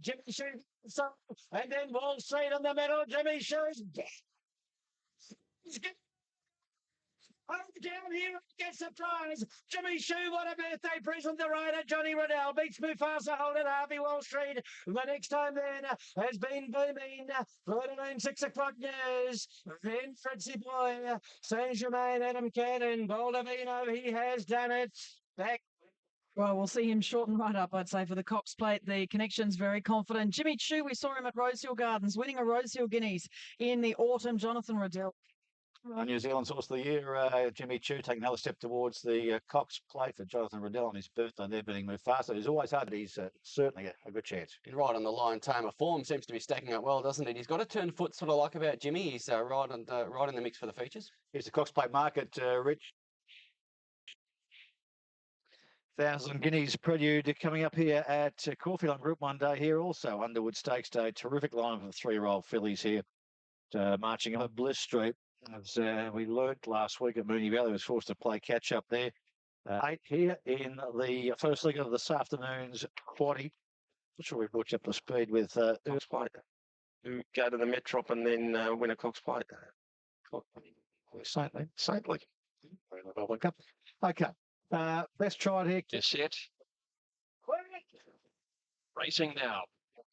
Speaker 21: Jimmy Shoe and then Wall Street in the middle. Jimmy Shoe's down here, get surprise. Jimmy Shoe, what a birthday present. The rider, Johnny Riddell, beats Mufasa, Hold It, Harvey, Wall Street. The next time then has been Booming. Fleur de Lune, 6 o'clock news. Then Fritzy Boy, Saint Germain, Adam Cannon, Baldovino, he has done it. Back.
Speaker 2: Well, we'll see him shorten right up, I'd say, for the Cox Plate. The connection's very confident. Jimmy Chu, we saw him at Rosehill Gardens, winning a Rosehill Guineas in the autumn. Jonathan Riddell.
Speaker 9: New Zealand's Horse of the Year, Jimmy Chu, taking another step towards the Cox Plate for Jonathan Riddell on his birthday. They're beating Mufasa, who's always hard, but he's certainly a good chance.
Speaker 6: He's right on the line. Tamer form seems to be stacking up well, doesn't it? He's got a turn foot sort of like about Jimmy. He's right in the mix for the features.
Speaker 9: Here's the Cox Plate market, Rich. 1,000 guineas prelude coming up here at Caulfield on Group 1 day here also. Underwood Stakes Day. Terrific line for the 3-year-old fillies here marching up Bliss Street. As we learnt last week at Moonee Valley, was forced to play catch up there. 8 here in the first leg of this afternoon's quaddie. Not sure we've brought you up to speed with
Speaker 16: Cox Plate. Who go to the Metrop and then win a Cox Plate. Saintly.
Speaker 9: Okay. Let's try it here.
Speaker 15: Just set. Racing now.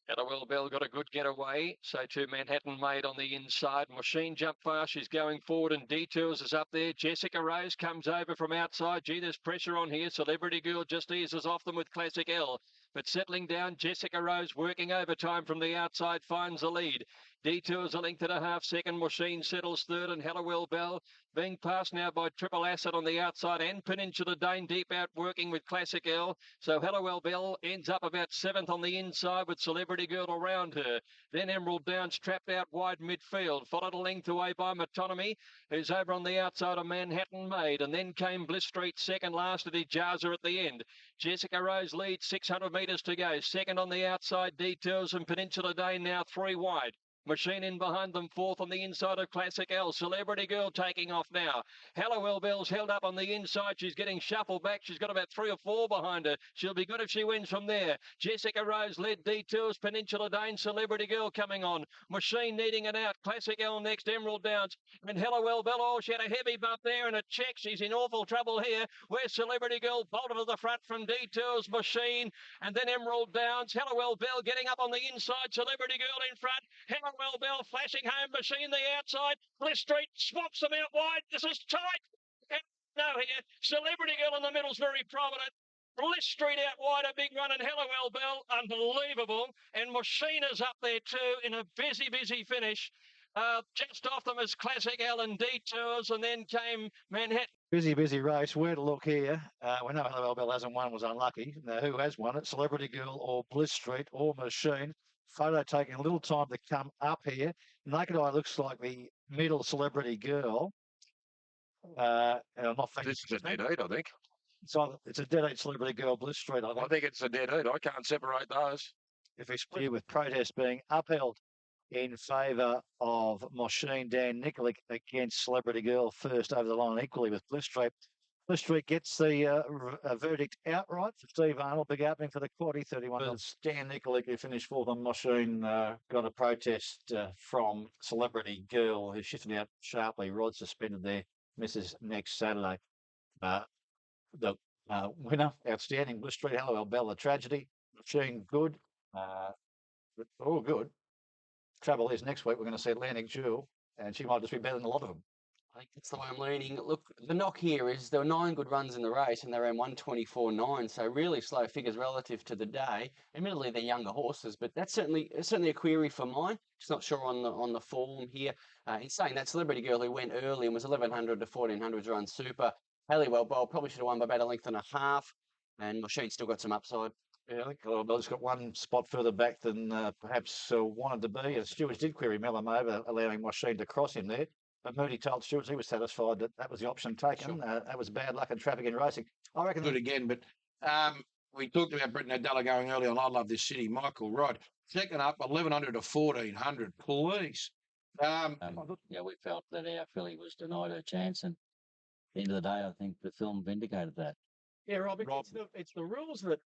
Speaker 15: Kettlewell Bell got a good getaway. So to Manhattan Maid on the inside. Machine jump fast. She's going forward and Detours is up there. Jessica Rose comes over from outside. Gee, there's pressure on here. Celebrity Girl just eases off them with Classic L. But settling down, Jessica Rose working overtime from the outside finds the lead. Detours a length and a half. Second, Machine settles third, and Hallowell Bell being passed now by Triple Acid on the outside, and Peninsula Dane deep out working with Classic L. So Hallowell Bell ends up about seventh on the inside with Celebrity Girl around her. Then Emerald Downs trapped out wide midfield, followed a length away by Metonymy, who's over on the outside of Manhattan Maid, and then came Bliss Street second last at Ijaza at the end. Jessica Rose leads 600 metres to go. Second on the outside, Detours, and Peninsula Dane now three wide. Machine in behind them, fourth on the inside of Classic L. Celebrity Girl taking off now. Hallowell Bell's held up on the inside. She's getting shuffled back. She's got about 3 or 4 behind her. She'll be good if she wins from there. Jessica Rose led Detours, Peninsula Dane, Celebrity Girl coming on. Machine needing it out. Classic L next, Emerald Downs. And Hallowell Bell, oh, she had a heavy bump there and a check. She's in awful trouble here. Where's Celebrity Girl bolted to the front from Detours, Machine, and then Emerald Downs. Hallowell Bell getting up on the inside. Celebrity Girl in front. Hallowell Bell flashing home, Machine the outside. Bliss Street swaps them out wide. This is tight. And no here. Celebrity Girl in the middle's very prominent. Bliss Street out wide, a big run, and Hallowell Bell, unbelievable. And Machine is up there too in a busy finish. Just off them is Classic L and Detours, and then came Manhattan.
Speaker 9: Busy race. Where to look here? We know Hallowell Bell hasn't won, was unlucky. Now, who has won it? Celebrity Girl or Bliss Street or Machine? Photo taking a little time to come up here. Naked Eye looks like the middle Celebrity Girl. And I'm not thinking
Speaker 16: This is a dead heat, I think.
Speaker 9: It's a dead heat Celebrity Girl, Bliss Street, I think.
Speaker 16: I think it's a dead heat. I can't separate those.
Speaker 9: If it's clear with protest being upheld in favour of Machine Dan Nikolic against Celebrity Girl first over the line equally with Bliss Street. Bliss Street gets the verdict outright for Steve Arnold. Big opening for the quaddy, 31. Dan Nikolic, who finished fourth on Machine, got a protest from Celebrity Girl, who shifted out sharply. Rod suspended there, misses next Saturday. The winner, outstanding, Bliss Street, Hallowell Bell, the tragedy. Machine, good. All good. Trouble is, next week we're going to see Atlantic Jewel, and she might just be better than a lot of them.
Speaker 6: I think that's the way I'm leaning. Look, the knock here is there were 9 good runs in the race and they ran 124.9, so really slow figures relative to the day. Admittedly, they're younger horses, but that's certainly a query for mine. Just not sure on the form here. In saying that, Celebrity Girl, who went early and was 1100 to 1400s run super. Hallowell Bell probably should have won by about a length and a half, and Machine still got some upside.
Speaker 9: Yeah, I think Bell's got one spot further back than perhaps wanted to be. Stewards did query Mellum over, allowing Machine to cross him there. But Moody told Stewards he was satisfied that that was the option taken. Sure. That was bad luck and traffic in racing. I reckon.
Speaker 14: Do it again, but we talked about Britton Adela going early on. I love this city. Michael Rod. Second up, 1100 to 1400. Please.
Speaker 12: Yeah, we felt that our filly was denied her chance, and at the end of the day, I think the film vindicated that.
Speaker 13: Yeah, Rob, it's the rules that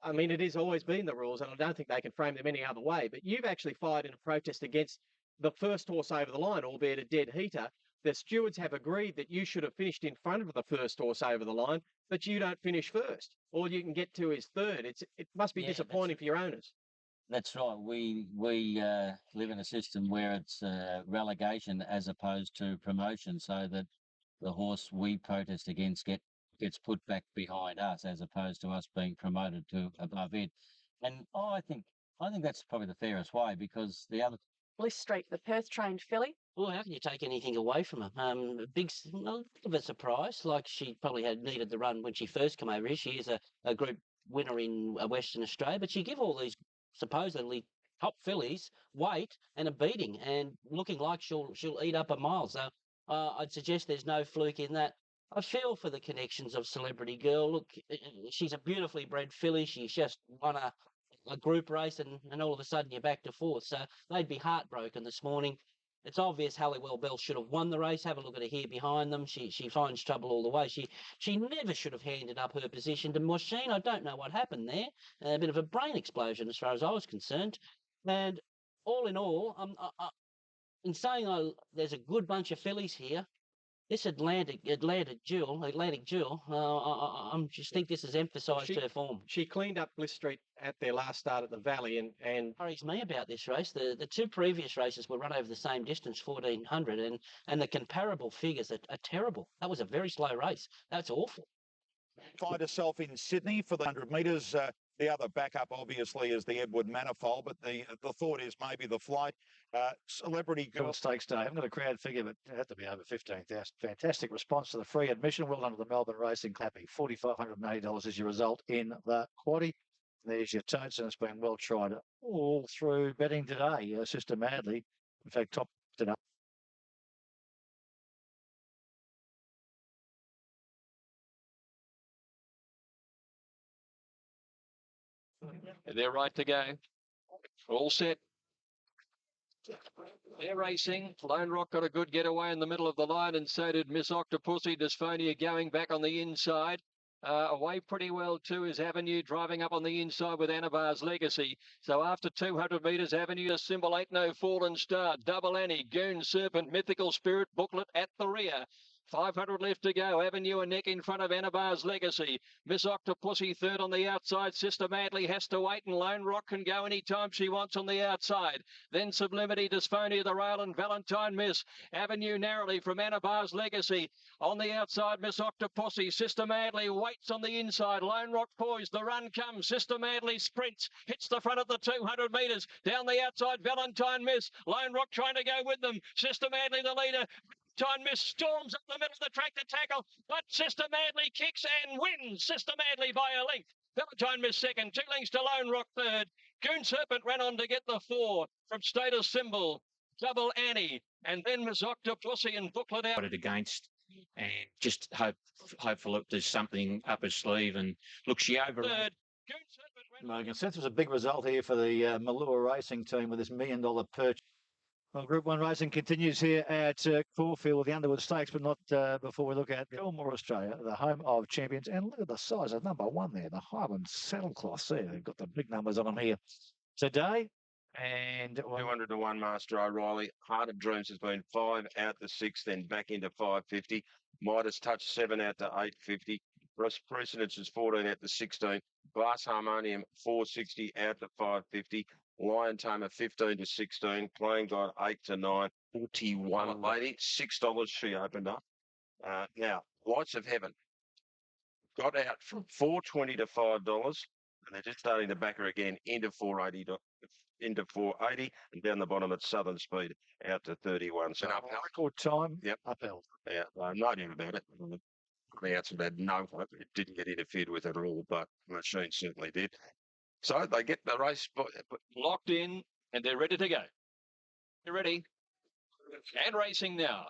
Speaker 13: I mean, it has always been the rules, and I don't think they can frame them any other way. But you've actually fired in a protest against the first horse over the line, albeit a dead heater. The stewards have agreed that you should have finished in front of the first horse over the line, but you don't finish first. All you can get to is third. It must be disappointing for your owners.
Speaker 12: That's right. We live in a system where it's relegation as opposed to promotion, so that the horse we protest against gets put back behind us as opposed to us being promoted to above it. And I think that's probably the fairest way, because the other.
Speaker 11: Bliss Street, the Perth-trained filly.
Speaker 12: Well, how can you take anything away from her? A bit of a surprise. Like, she probably had needed the run when she first came over here. She is a group winner in Western Australia, but she give all these supposedly top fillies weight and a beating, and looking like she'll eat up a mile. So I'd suggest there's no fluke in that. I feel for the connections of Celebrity Girl. Look, she's a beautifully bred filly. She's just won a group race, and all of a sudden you're back to fourth. So they'd be heartbroken this morning. It's obvious Hallowell Bell should have won the race. Have a look at her here behind them. She finds trouble all the way. She never should have handed up her position to Machine. I don't know what happened there. A bit of a brain explosion as far as I was concerned. And all in all, in saying there's a good bunch of fillies here, this Atlantic Jewel, I just think this has emphasised her form.
Speaker 13: She cleaned up Bliss Street at their last start at the Valley, and
Speaker 12: worries me about this race. The 2 previous races were run over the same distance, 1400, and the comparable figures are terrible. That was a very slow race. That's awful.
Speaker 18: Find herself in Sydney for the 100 metres. The other backup, obviously, is the Edward Manifold, but the thought is maybe the flight. Celebrity Girl
Speaker 9: Stakes Day. I haven't got a crowd figure, but it had to be over 15,000. Fantastic response to the free admission. Well done to the Melbourne Racing Clappy. $4,580 is your result in the quaddie. There's your totes, and it's been well tried all through betting today, Sister Madly. In fact, top today.
Speaker 15: They're right to go. All set. They're racing. Lone Rock got a good getaway in the middle of the line, and so did Miss Octopussy. Dysphonia going back on the inside. Away pretty well too is Avenue, driving up on the inside with Anabar's Legacy. So after 200 metres, Avenue, symbol 8, No Fallen Star, Double Annie, Goon Serpent, Mythical Spirit, Booklet at the rear. 500 left to go. Avenue a neck in front of Anabar's Legacy. Miss Octopussy third on the outside. Sister Madly has to wait, and Lone Rock can go any time she wants on the outside. Then Sublimity, Dysphonia, the rail, and Valentine Miss. Avenue narrowly from Anabar's Legacy. On the outside, Miss Octopussy. Sister Madly waits on the inside. Lone Rock poised. The run comes. Sister Madly sprints. Hits the front of the 200 metres. Down the outside, Valentine Miss. Lone Rock trying to go with them. Sister Madly the leader. Valentine Miss storms up the middle of the track to tackle, but Sister Madly kicks and wins. Sister Madly by a length. Valentine Miss second. 2 lengths to Lone Rock third. Goon Serpent ran on to get the 4 from Status Symbol. Double Annie. And then Miss Octopussy and Booklet out.
Speaker 8: It against, and just hopeful that there's something up his sleeve. And look, she over.
Speaker 9: Well, you can sense there's a big result here for the Malure Racing team with this $1 million purchase. Well, Group 1 racing continues here at Caulfield with the Underwood Stakes, but not before we look at Fillmore, Australia, the home of champions. And look at the size of number 1 there, the Highland Saddlecloth there. They've got the big numbers on them here today. And
Speaker 16: 200 to 1, Master O'Reilly. Heart of Dreams has been 5 out to 6, then back into 550. Midas Touch 7 out to 850. Precedence is 14 out to 16. Glass Harmonium 460 out to 550. Lion Tamer 15 to 16. Playing God 8 to 9. 41 lady. $6 she opened up. Now, Lights of Heaven got out from $4.20 to $5, and they're just starting to back her again into 480 into 480, and down the bottom at Southern Speed out to 31. So
Speaker 9: record time.
Speaker 16: Yep.
Speaker 9: Upheld.
Speaker 16: Yeah, no doubt about it. The outside had no hope. It didn't get interfered with at all, but the machine certainly did. So they get the race
Speaker 15: locked in, and they're ready to go. They're ready. And racing now.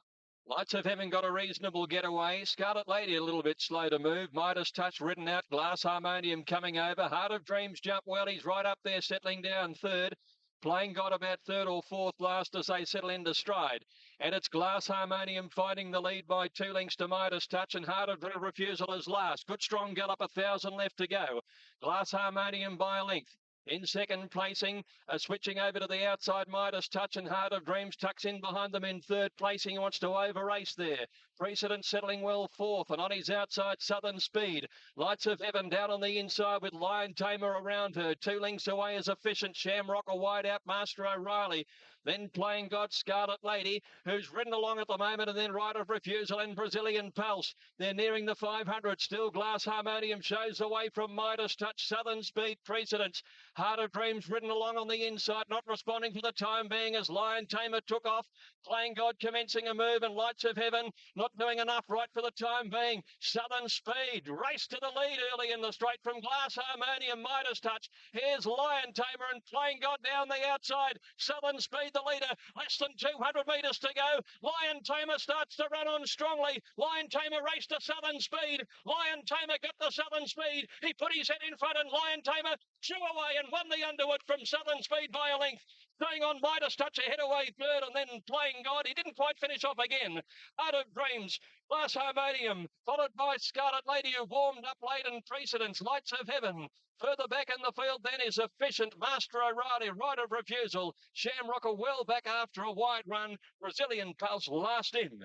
Speaker 15: Lights of Heaven got a reasonable getaway. Scarlet Lady a little bit slow to move. Midas Touch ridden out. Glass Harmonium coming over. Heart of Dreams jump well. He's right up there settling down third. Playing God about third or fourth last as they settle into stride. And it's Glass Harmonium finding the lead by 2 lengths to Midas Touch, and Heart of Refusal is last. Good strong gallop, 1,000 left to go. Glass Harmonium by a length. In second placing, switching over to the outside, Midas Touch, and Heart of Dreams tucks in behind them in third placing. He wants to over race there. Precedent settling well fourth, and on his outside, Southern Speed. Lights of Heaven down on the inside with Lion Tamer around her. 2 lengths away is Efficient. Shamrock a wide out, Master O'Reilly. Then Playing God, Scarlet Lady, who's ridden along at the moment, and then Right of Refusal and Brazilian Pulse. They're nearing the 500. Still Glass Harmonium shows away from Midas Touch. Southern Speed Precedence. Heart of Dreams ridden along on the inside, not responding for the time being as Lion Tamer took off. Playing God commencing a move, and Lights of Heaven not doing enough right for the time being. Southern Speed race to the lead early in the straight from Glass Harmonium, Midas Touch. Here's Lion Tamer and Playing God down the outside. Southern Speed the leader, less than 200 metres to go. Lion Tamer starts to run on strongly. Lion Tamer raced to Southern Speed. Lion Tamer got the Southern Speed. He put his head in front, and Lion Tamer drew away and won the Underwood from Southern Speed by a length. Staying on Midas Touch ahead away third, and then Playing God. He didn't quite finish off again. Heart of Dreams, Glass Harmonium, followed by Scarlet Lady, who warmed up late, and Precedence. Lights of Heaven. Further back in the field then is Efficient, Master O'Reilly, Right of Refusal. Shamrock well back after a wide run. Brazilian Pulse last in.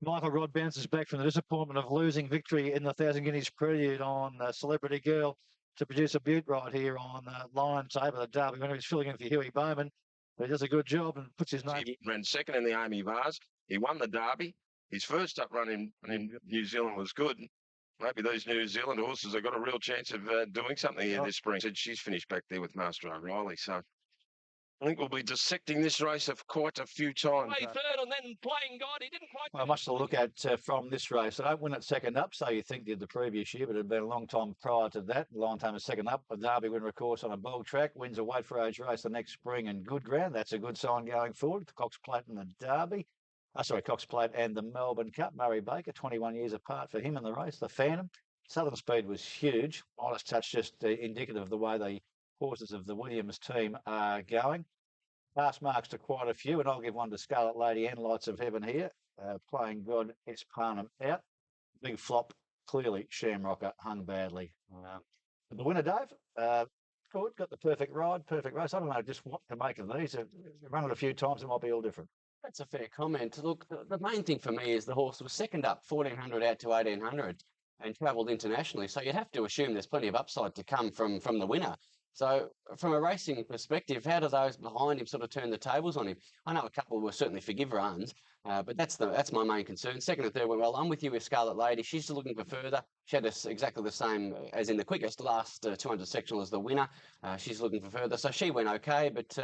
Speaker 9: Michael Rod bounces back from the disappointment of losing victory in the 1,000 Guineas Prelude on Celebrity Girl to produce a beaut right here on Lion Tamer, the Derby winner. He's filling in for Huey Bowman, but he does a good job and puts his name.
Speaker 16: He ran second in the Amy Vars. He won the Derby. His first up run in New Zealand was good. maybe these New Zealand horses have got a real chance of doing something here this spring. Said she's finished back there with Master O'Reilly, so I think we'll be dissecting this race quite a few times.
Speaker 19: Way third and then Playing God. He didn't quite.
Speaker 9: Well, much to look at from this race. I don't win it second up, so you think did the previous year, but it had been a long time prior to that. A long time as second up. A Derby winner, of course, on a bog track. Wins a weight for age race the next spring in good ground. That's a good sign going forward. The Cox Plate and the Derby. Cox Plate and the Melbourne Cup. Murray Baker, 21 years apart for him in the race. The Phantom. Southern Speed was huge. Honest Touch just indicative of the way the horses of the Williams team are going. Pass marks to quite a few, and I'll give one to Scarlet Lady and Lights of Heaven here. Playing God, S. Parnham out. Big flop, clearly Shamrocker hung badly. The winner, Dave, good, got the perfect ride, perfect race. I don't know just what to make of these. Run it a few times, it might be all different.
Speaker 6: That's a fair comment. Look, the main thing for me is the horse was second up, 1400 out to 1800, and travelled internationally. So you'd have to assume there's plenty of upside to come from the winner. So from a racing perspective, how do those behind him sort of turn the tables on him? I know a couple will certainly forgive runs, but that's my main concern. Second and third went well. I'm with you with Scarlet Lady. She's looking for further. She had exactly the same as in the quickest last 200 sectional as the winner. She's looking for further. So she went okay, but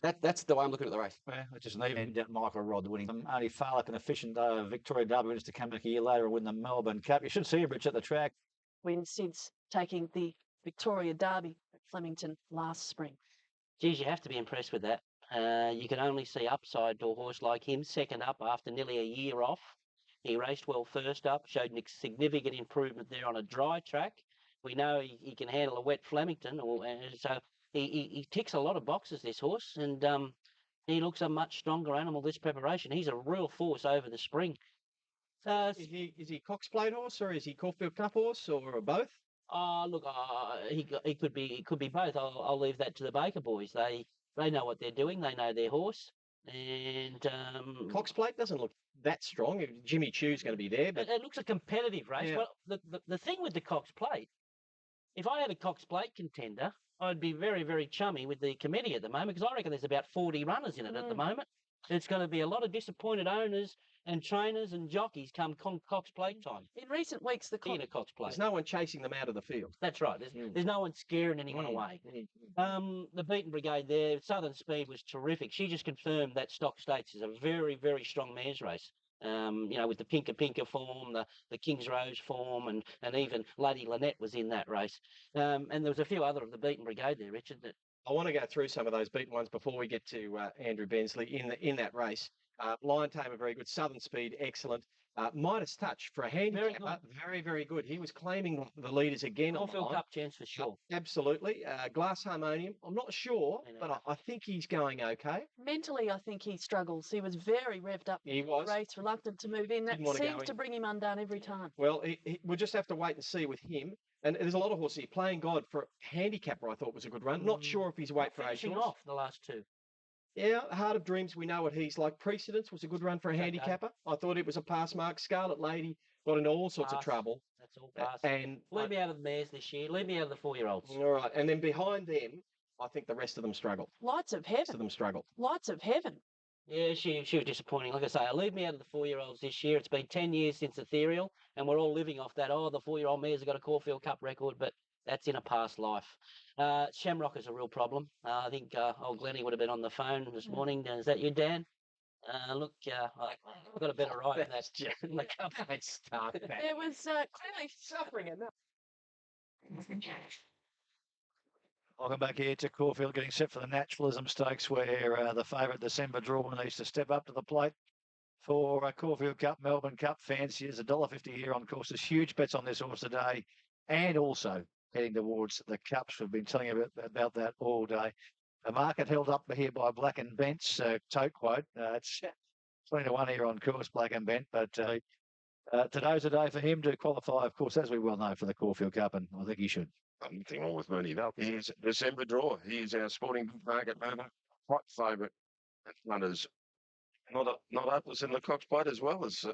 Speaker 6: that's the way I'm looking at the race.
Speaker 9: Yeah, I just need Michael Rod winning. Only Farlick and efficient Victoria Derby winners to come back a year later and win the Melbourne Cup. You should see him, Rich, at the track.
Speaker 11: Win since taking the Victoria Derby at Flemington last spring.
Speaker 12: Geez, you have to be impressed with that. You can only see upside to a horse like him, second up after nearly a year off. He raced well first up, showed significant improvement there on a dry track. We know he can handle a wet Flemington, so he ticks a lot of boxes, this horse, and he looks a much stronger animal this preparation. He's a real force over the spring.
Speaker 13: Is he Cox Plate horse or is he Caulfield Cup horse or both?
Speaker 12: Look, he could be both. I'll leave that to the Baker boys. They know what they're doing. They know their horse. And
Speaker 13: Cox Plate doesn't look that strong. Jimmy Chu's going to be there, but
Speaker 12: it looks a competitive race.
Speaker 13: Yeah.
Speaker 12: Well, the thing with the Cox Plate, if I had a Cox Plate contender, I'd be very, very chummy with the committee at the moment because I reckon there's about 40 runners in it at the moment. It's going to be a lot of disappointed owners and trainers and jockeys come Cox Plate time.
Speaker 11: In recent weeks, the
Speaker 12: Cox Plate.
Speaker 13: There's no one chasing them out of the field.
Speaker 12: That's right. There's no one scaring anyone away. The Beaten Brigade there, Southern Speed was terrific. She just confirmed that Stock States is a very, very strong mares race. With the Pinker form, the King's Rose form, and even Lady Lynette was in that race. And there was a few other of the Beaten Brigade there, Richard.
Speaker 13: I want to go through some of those beaten ones before we get to Andrew Bensley in that race. Lion Tamer, very good. Southern Speed, excellent. Midas Touch for a handicapper, very, very good. He was claiming the leaders again.
Speaker 12: Caulfield Cup chance for sure.
Speaker 13: Absolutely. Glass Harmonium, I'm not sure, but I think he's going okay.
Speaker 11: Mentally, I think he struggles. He was very revved up.
Speaker 13: He was.
Speaker 11: Race, reluctant to move in. That seems to bring him undone every time.
Speaker 13: Well, we'll just have to wait and see with him. And there's a lot of horses here. Playing God for handicapper, I thought was a good run. Not sure if he's weight for age.
Speaker 12: Finishing off the last two.
Speaker 13: Yeah, Heart of Dreams, we know what he's like. Precedence was a good run for a handicapper. I thought it was a pass mark. Scarlet Lady got into all sorts of trouble.
Speaker 12: That's all pass.
Speaker 13: And
Speaker 12: leave me out of the mares this year. Leave me out of the 4-year-olds.
Speaker 13: All right. And then behind them, I think the rest of them struggled.
Speaker 11: Lights of Heaven.
Speaker 13: Rest of them struggled.
Speaker 11: Lights of Heaven.
Speaker 12: Yeah, she was disappointing. Like I say, leave me out of the 4-year-olds this year. It's been 10 years since Ethereal, and we're all living off that. Oh, the 4-year-old mares have got a Caulfield Cup record, but that's in a past life. Shamrock is a real problem. I think old Glennie would have been on the phone this morning. Is that you, Dan? Look, I've got a better ride than that. In the cup.
Speaker 13: Start that.
Speaker 11: There was clearly
Speaker 13: suffering enough.
Speaker 9: Welcome back here to Caulfield, getting set for the Naturalism Stakes, where the favourite December draw needs to step up to the plate for Caulfield Cup, Melbourne Cup fanciers. $1.50 here on course. There's huge bets on this horse today, and also heading towards the Cups. We've been telling you about that all day. The market held up here by Black and Bent's tote quote. It's 20-1 here on course, Black and Bent, but today's a day for him to qualify, of course, as we well know, for the Caulfield Cup, and I think he should.
Speaker 16: Nothing wrong with Mooney Bell. He is December draw. He is our sporting market owner. Hot favourite. Runners not hopeless in the Cox Plate as well as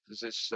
Speaker 16: this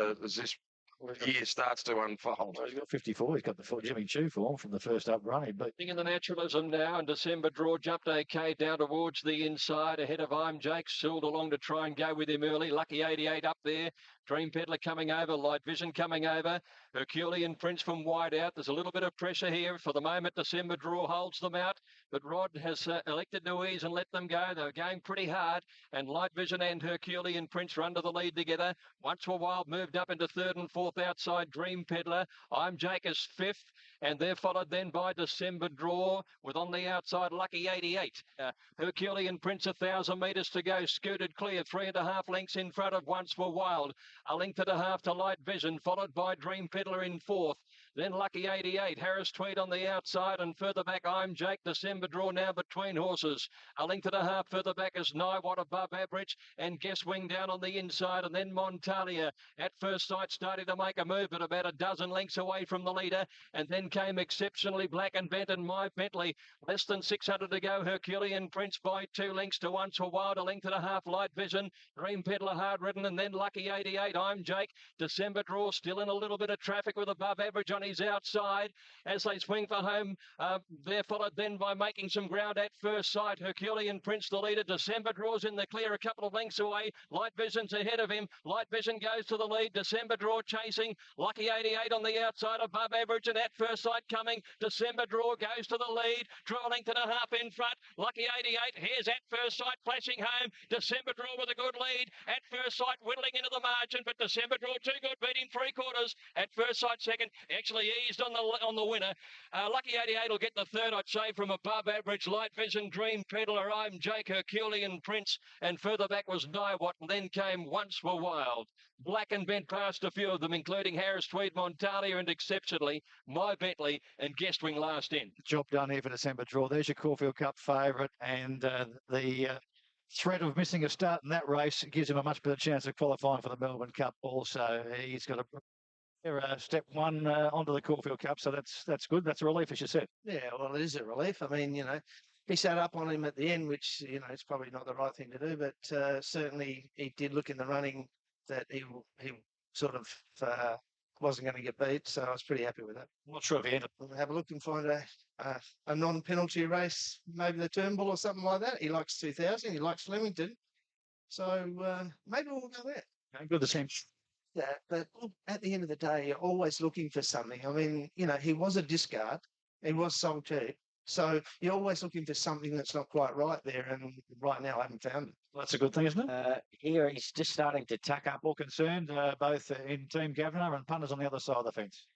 Speaker 16: year starts to unfold.
Speaker 9: He's got 54. He's got the full Jimmy Chu form from the first up run. But
Speaker 15: In the Naturalism now, and December draw jumped okay down towards the inside ahead of I'm Jake. Sooled along to try and go with him early. Lucky 88 up there. Dream Peddler coming over, Light Vision coming over, Herculean Prince from wide out. There's a little bit of pressure here. For the moment, December Draw holds them out, but Rod has elected to ease and let them go. They're going pretty hard, and Light Vision and Herculean Prince run to the lead together. Once for a while, moved up into third and fourth outside Dream Peddler. I'm Jake is fifth, and they're followed then by December Draw, with on the outside Lucky 88. Herculean Prince 1,000 metres to go, scooted clear, 3.5 lengths in front of Once for Wild. A length and a half to Light Vision, followed by Dream Peddler in fourth. Then Lucky 88, Harris Tweed on the outside, and further back I'm Jake. December Draw now between horses. A length and a half further back is Nigh What above average, and Guess Wing down on the inside, and then Montalia at first sight starting to make a move, but about a dozen lengths away from the leader, and then came Exceptionally Black and Bent and My Bentley. Less than 600 to go. Herculean Prince by 2 lengths to Once for Wild. A length and a half Light Vision. Dream Peddler hard ridden, and then Lucky 88. I'm Jake. December Draw still in a little bit of traffic with above average on his outside as they swing for home. They're followed then by making some ground at first sight. Herculean Prince the leader. December Draw's in the clear, a couple of lengths away. Light Vision's ahead of him. Light Vision goes to the lead. December Draw chasing. Lucky 88 on the outside, above average, and at first sight coming. December Draw goes to the lead. Draw a length and a half in front. Lucky 88. Here's at first sight flashing home. December Draw with a good lead. At first sight whittling into the margin, but December Draw too good, beating 3/4. At first sight second, actually eased on the winner. Lucky 88 will get the third, I'd say, from above average. Light Vision, Dream Peddler, I'm Jake, Herculean Prince, and further back was Nigh What, and then came Once for Wild. Black and Bent past a few of them, including Harris Tweed, Montalia, and Exceptionally My Bentley, and Guest Wing last in.
Speaker 9: Job done here for December Draw. There's your Caulfield Cup favourite, and the threat of missing a start in that race gives him a much better chance of qualifying for the Melbourne Cup also. He's got a step one onto the Caulfield Cup, so that's good. That's a relief, as you said.
Speaker 19: Yeah, well, it is a relief. I mean, he sat up on him at the end, which, it's probably not the right thing to do, but certainly he did look in the running that he sort of wasn't going to get beat, so I was pretty happy with that.
Speaker 9: I'm not sure if he ended.
Speaker 19: We'll have a look and find a non-penalty race, maybe the Turnbull or something like that. He likes 2000, he likes Flemington, so maybe we'll go there.
Speaker 9: Good to see him.
Speaker 19: Yeah, but at the end of the day, you're always looking for something. I mean, he was a discard, he was sold cheap, so you're always looking for something that's not quite right there, and right now I haven't found it.
Speaker 9: Well, that's a good thing, isn't it? Here he's just starting to tuck up. All concerned, both in Team Governor and punters on the other side of the fence.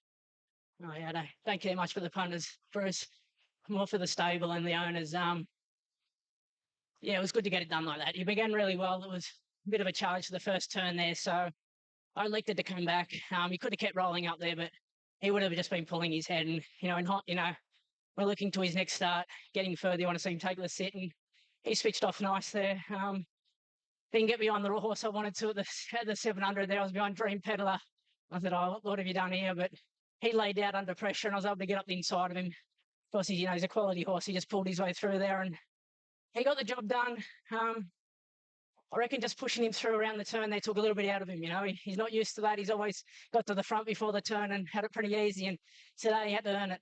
Speaker 7: Oh, yeah, I don't care much for the punters, Bruce. More for the stable and the owners. Yeah, it was good to get it done like that. He began really well. It was a bit of a challenge for the first turn there, so I elected to come back. He could have kept rolling up there, but he would have just been pulling his head. And, we're looking to his next start, getting further. You want to see him take the sit, and he switched off nice there. Didn't get behind the horse I wanted to at the 700 there. I was behind Dream Peddler. I said, what have you done here? But he laid out under pressure, and I was able to get up the inside of him. Of course, he's a quality horse. He just pulled his way through there, and he got the job done. I reckon just pushing him through around the turn there took a little bit out of him. He's not used to that. He's always got to the front before the turn and had it pretty easy, and today he had to earn it.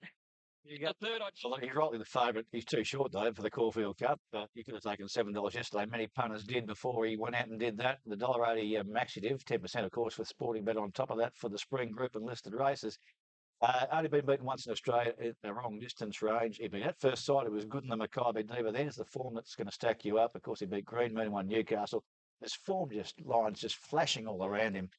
Speaker 9: You got third. He's rightly the favourite. He's too short, though, for the Caulfield Cup. You could have taken $7 yesterday. Many punters did before he went out and did that. The $1.80 Maxitive, 10%, of course, with Sporting Bet on top of that for the spring group and listed races. Only been beaten once in Australia in the wrong distance range. He beat at first sight. It was good in the Mackay Diva. There's the form that's going to stack you up. Of course, he beat Green Moon, won Newcastle. His form lines just flashing all around him.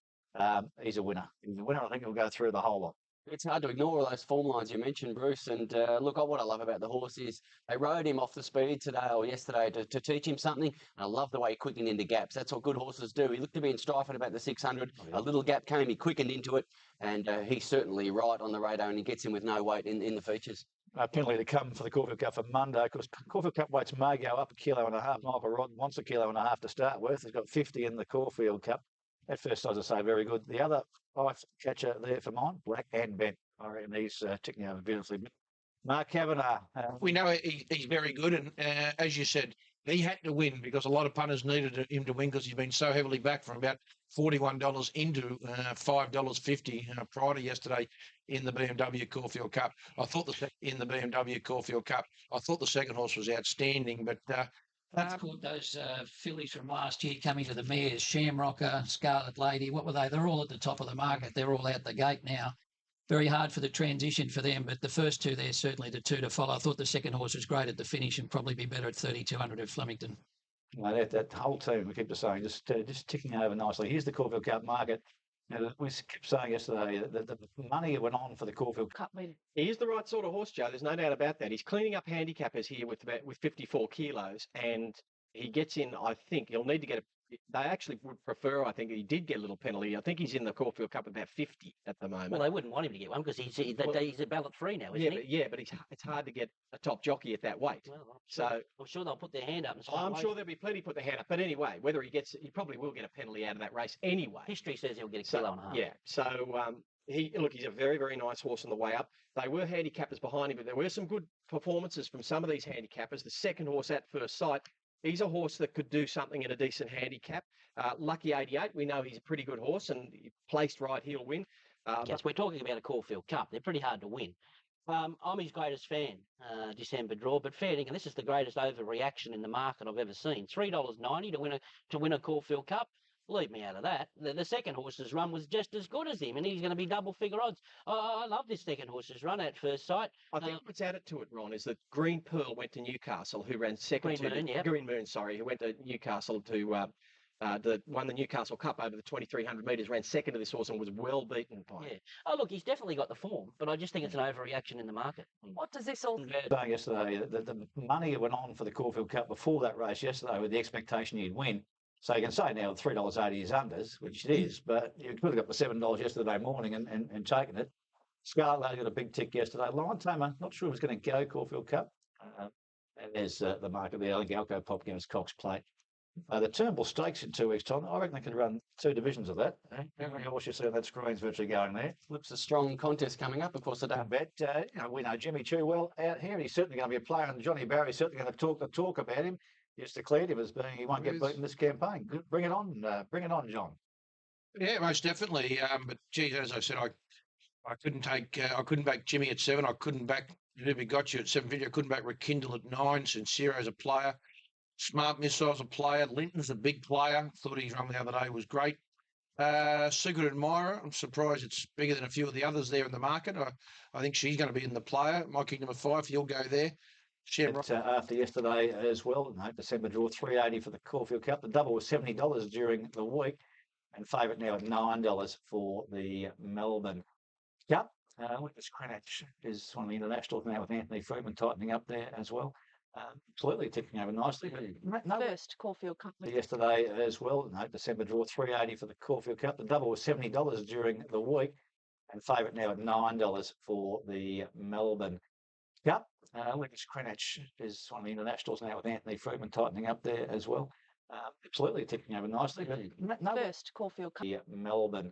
Speaker 9: He's a winner. He's a winner. I think he'll go through the whole lot.
Speaker 6: It's hard to ignore all those form lines you mentioned, Bruce. And look, what I love about the horse is they rode him off the speed today or yesterday to teach him something. And I love the way he quickened into gaps. That's what good horses do. He looked to be in strife at about the 600. A little gap came, he quickened into it. And he's certainly right on the radar, and he gets him with no weight in the features.
Speaker 9: Penalty to come for the Caulfield Cup for Monday, because Caulfield Cup weights may go up 1.5 kilos. Michael Rod wants 1.5 kilos to start with. He's got 50 in the Caulfield Cup. At first, as I say, very good. The other catcher there for mine, Black and Bent. I reckon he's ticking over beautifully. Mark Kavanagh.
Speaker 17: We know he's very good, and as you said, he had to win because a lot of punters needed him to win because he's been so heavily back from about $41 into $5.50 prior to yesterday in the BMW Caulfield Cup. I thought the second horse was outstanding, but
Speaker 4: That's called those fillies from last year coming to the mares, Shamrocker, Scarlet Lady. What were they? They're all at the top of the market. They're all out the gate now. Very hard for the transition for them, but the first two there, certainly the two to follow. I thought the second horse was great at the finish and probably be better at 3,200 at Flemington.
Speaker 9: Well, that whole team, we keep saying, just ticking over nicely. Here's the Caulfield Cup market. We kept saying yesterday that the money went on for the Caulfield Cup.
Speaker 13: He is the right sort of horse, Joe. There's no doubt about that. He's cleaning up handicappers here with 54 kilos, and he gets in. I think he'll need to get a. They actually would prefer. I think he did get a little penalty. I think he's in the Caulfield Cup about 50 at the moment.
Speaker 12: Well, they wouldn't want him to get one because he's a ballot 3 now, isn't he?
Speaker 13: But it's hard to get a top jockey at that weight.
Speaker 12: Well,
Speaker 13: I'm
Speaker 12: sure they'll put their hand up. And
Speaker 13: I'm sure there'll be plenty put their hand up. But anyway, whether he probably will get a penalty out of that race anyway.
Speaker 12: History says he'll get a kilo and a half.
Speaker 13: Yeah. So he's a very, very nice horse on the way up. They were handicappers behind him, but there were some good performances from some of these handicappers. The second horse at first sight, he's a horse that could do something at a decent handicap. Lucky 88, we know he's a pretty good horse, and placed right, he'll win.
Speaker 12: Yes, we're talking about a Caulfield Cup. They're pretty hard to win. I'm his greatest fan, December draw, but fair dinkum, this is the greatest overreaction in the market I've ever seen. $3.90 to win a Caulfield Cup. Leave me out of that. The second horse's run was just as good as him, and he's going to be double figure odds. I love this second horse's run at first sight.
Speaker 13: I think what's added to it, Ron, is that Green Pearl went to Newcastle, who ran second Green Moon, who went to Newcastle to won the Newcastle Cup over the 2,300 metres, ran second to this horse and was well beaten by
Speaker 12: it. Oh, look, he's definitely got the form, but I just think it's an overreaction in the market.
Speaker 11: What does this all...
Speaker 9: Saying yesterday that the money went on for the Caulfield Cup before that race yesterday with the expectation he'd win. So you can say now $3.80 is unders, which it is, but you could have got the $7 yesterday morning and taken it. Scarlet Lady got a big tick yesterday. Lion Tamer, not sure who's going to go Caulfield Cup. And there's the market there. Galco Pop against Cox Plate. The Turnbull Stakes in 2 weeks' time. I reckon they could run 2 divisions of that. Every horse you see on that screen's virtually going there.
Speaker 6: Looks a strong contest coming up, of course, today.
Speaker 9: I bet. We know Jimmy Choo well out here. He's certainly going to be a player, and Johnny Barry's certainly going to talk the talk about him. Just declared him as being he won't get beaten this campaign. Bring it on, John.
Speaker 17: Yeah, most definitely. But geez, as I said, I couldn't back Jimmy at 7. I couldn't back Ruby Gotcha at 750. I couldn't back Rekindle at 9. Sincero's a player. Smart Missile's a player. Linton's a big player. Thought his run the other day was great. Secret Admirer, I'm surprised it's bigger than a few of the others there in the market. I think she's going to be in the player. My Kingdom of 5, he'll go there.
Speaker 9: After yesterday as well, December draw, $3.80 for the Caulfield Cup. The double was $70 during the week, and favourite now at $9 for the Melbourne Cup. Lucas Cranach is one of the internationals now with Anthony Freeman tightening up there as well. Absolutely ticking over nicely.
Speaker 11: First Caulfield Cup.
Speaker 9: Yesterday as well, December draw, $3.80 for the Caulfield Cup. The double was $70 during the week, and favourite now at $9 for the Melbourne Cup. Lucas Cranach is one of the internationals now with Anthony Freeman tightening up there as well. Absolutely ticking over nicely.
Speaker 11: First Caulfield Cup.
Speaker 9: The Melbourne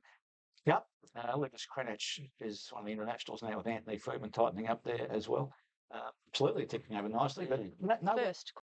Speaker 9: Cup. Lucas Cranach is one of the internationals now with Anthony Freeman tightening up there as well. Absolutely ticking over nicely. But
Speaker 11: First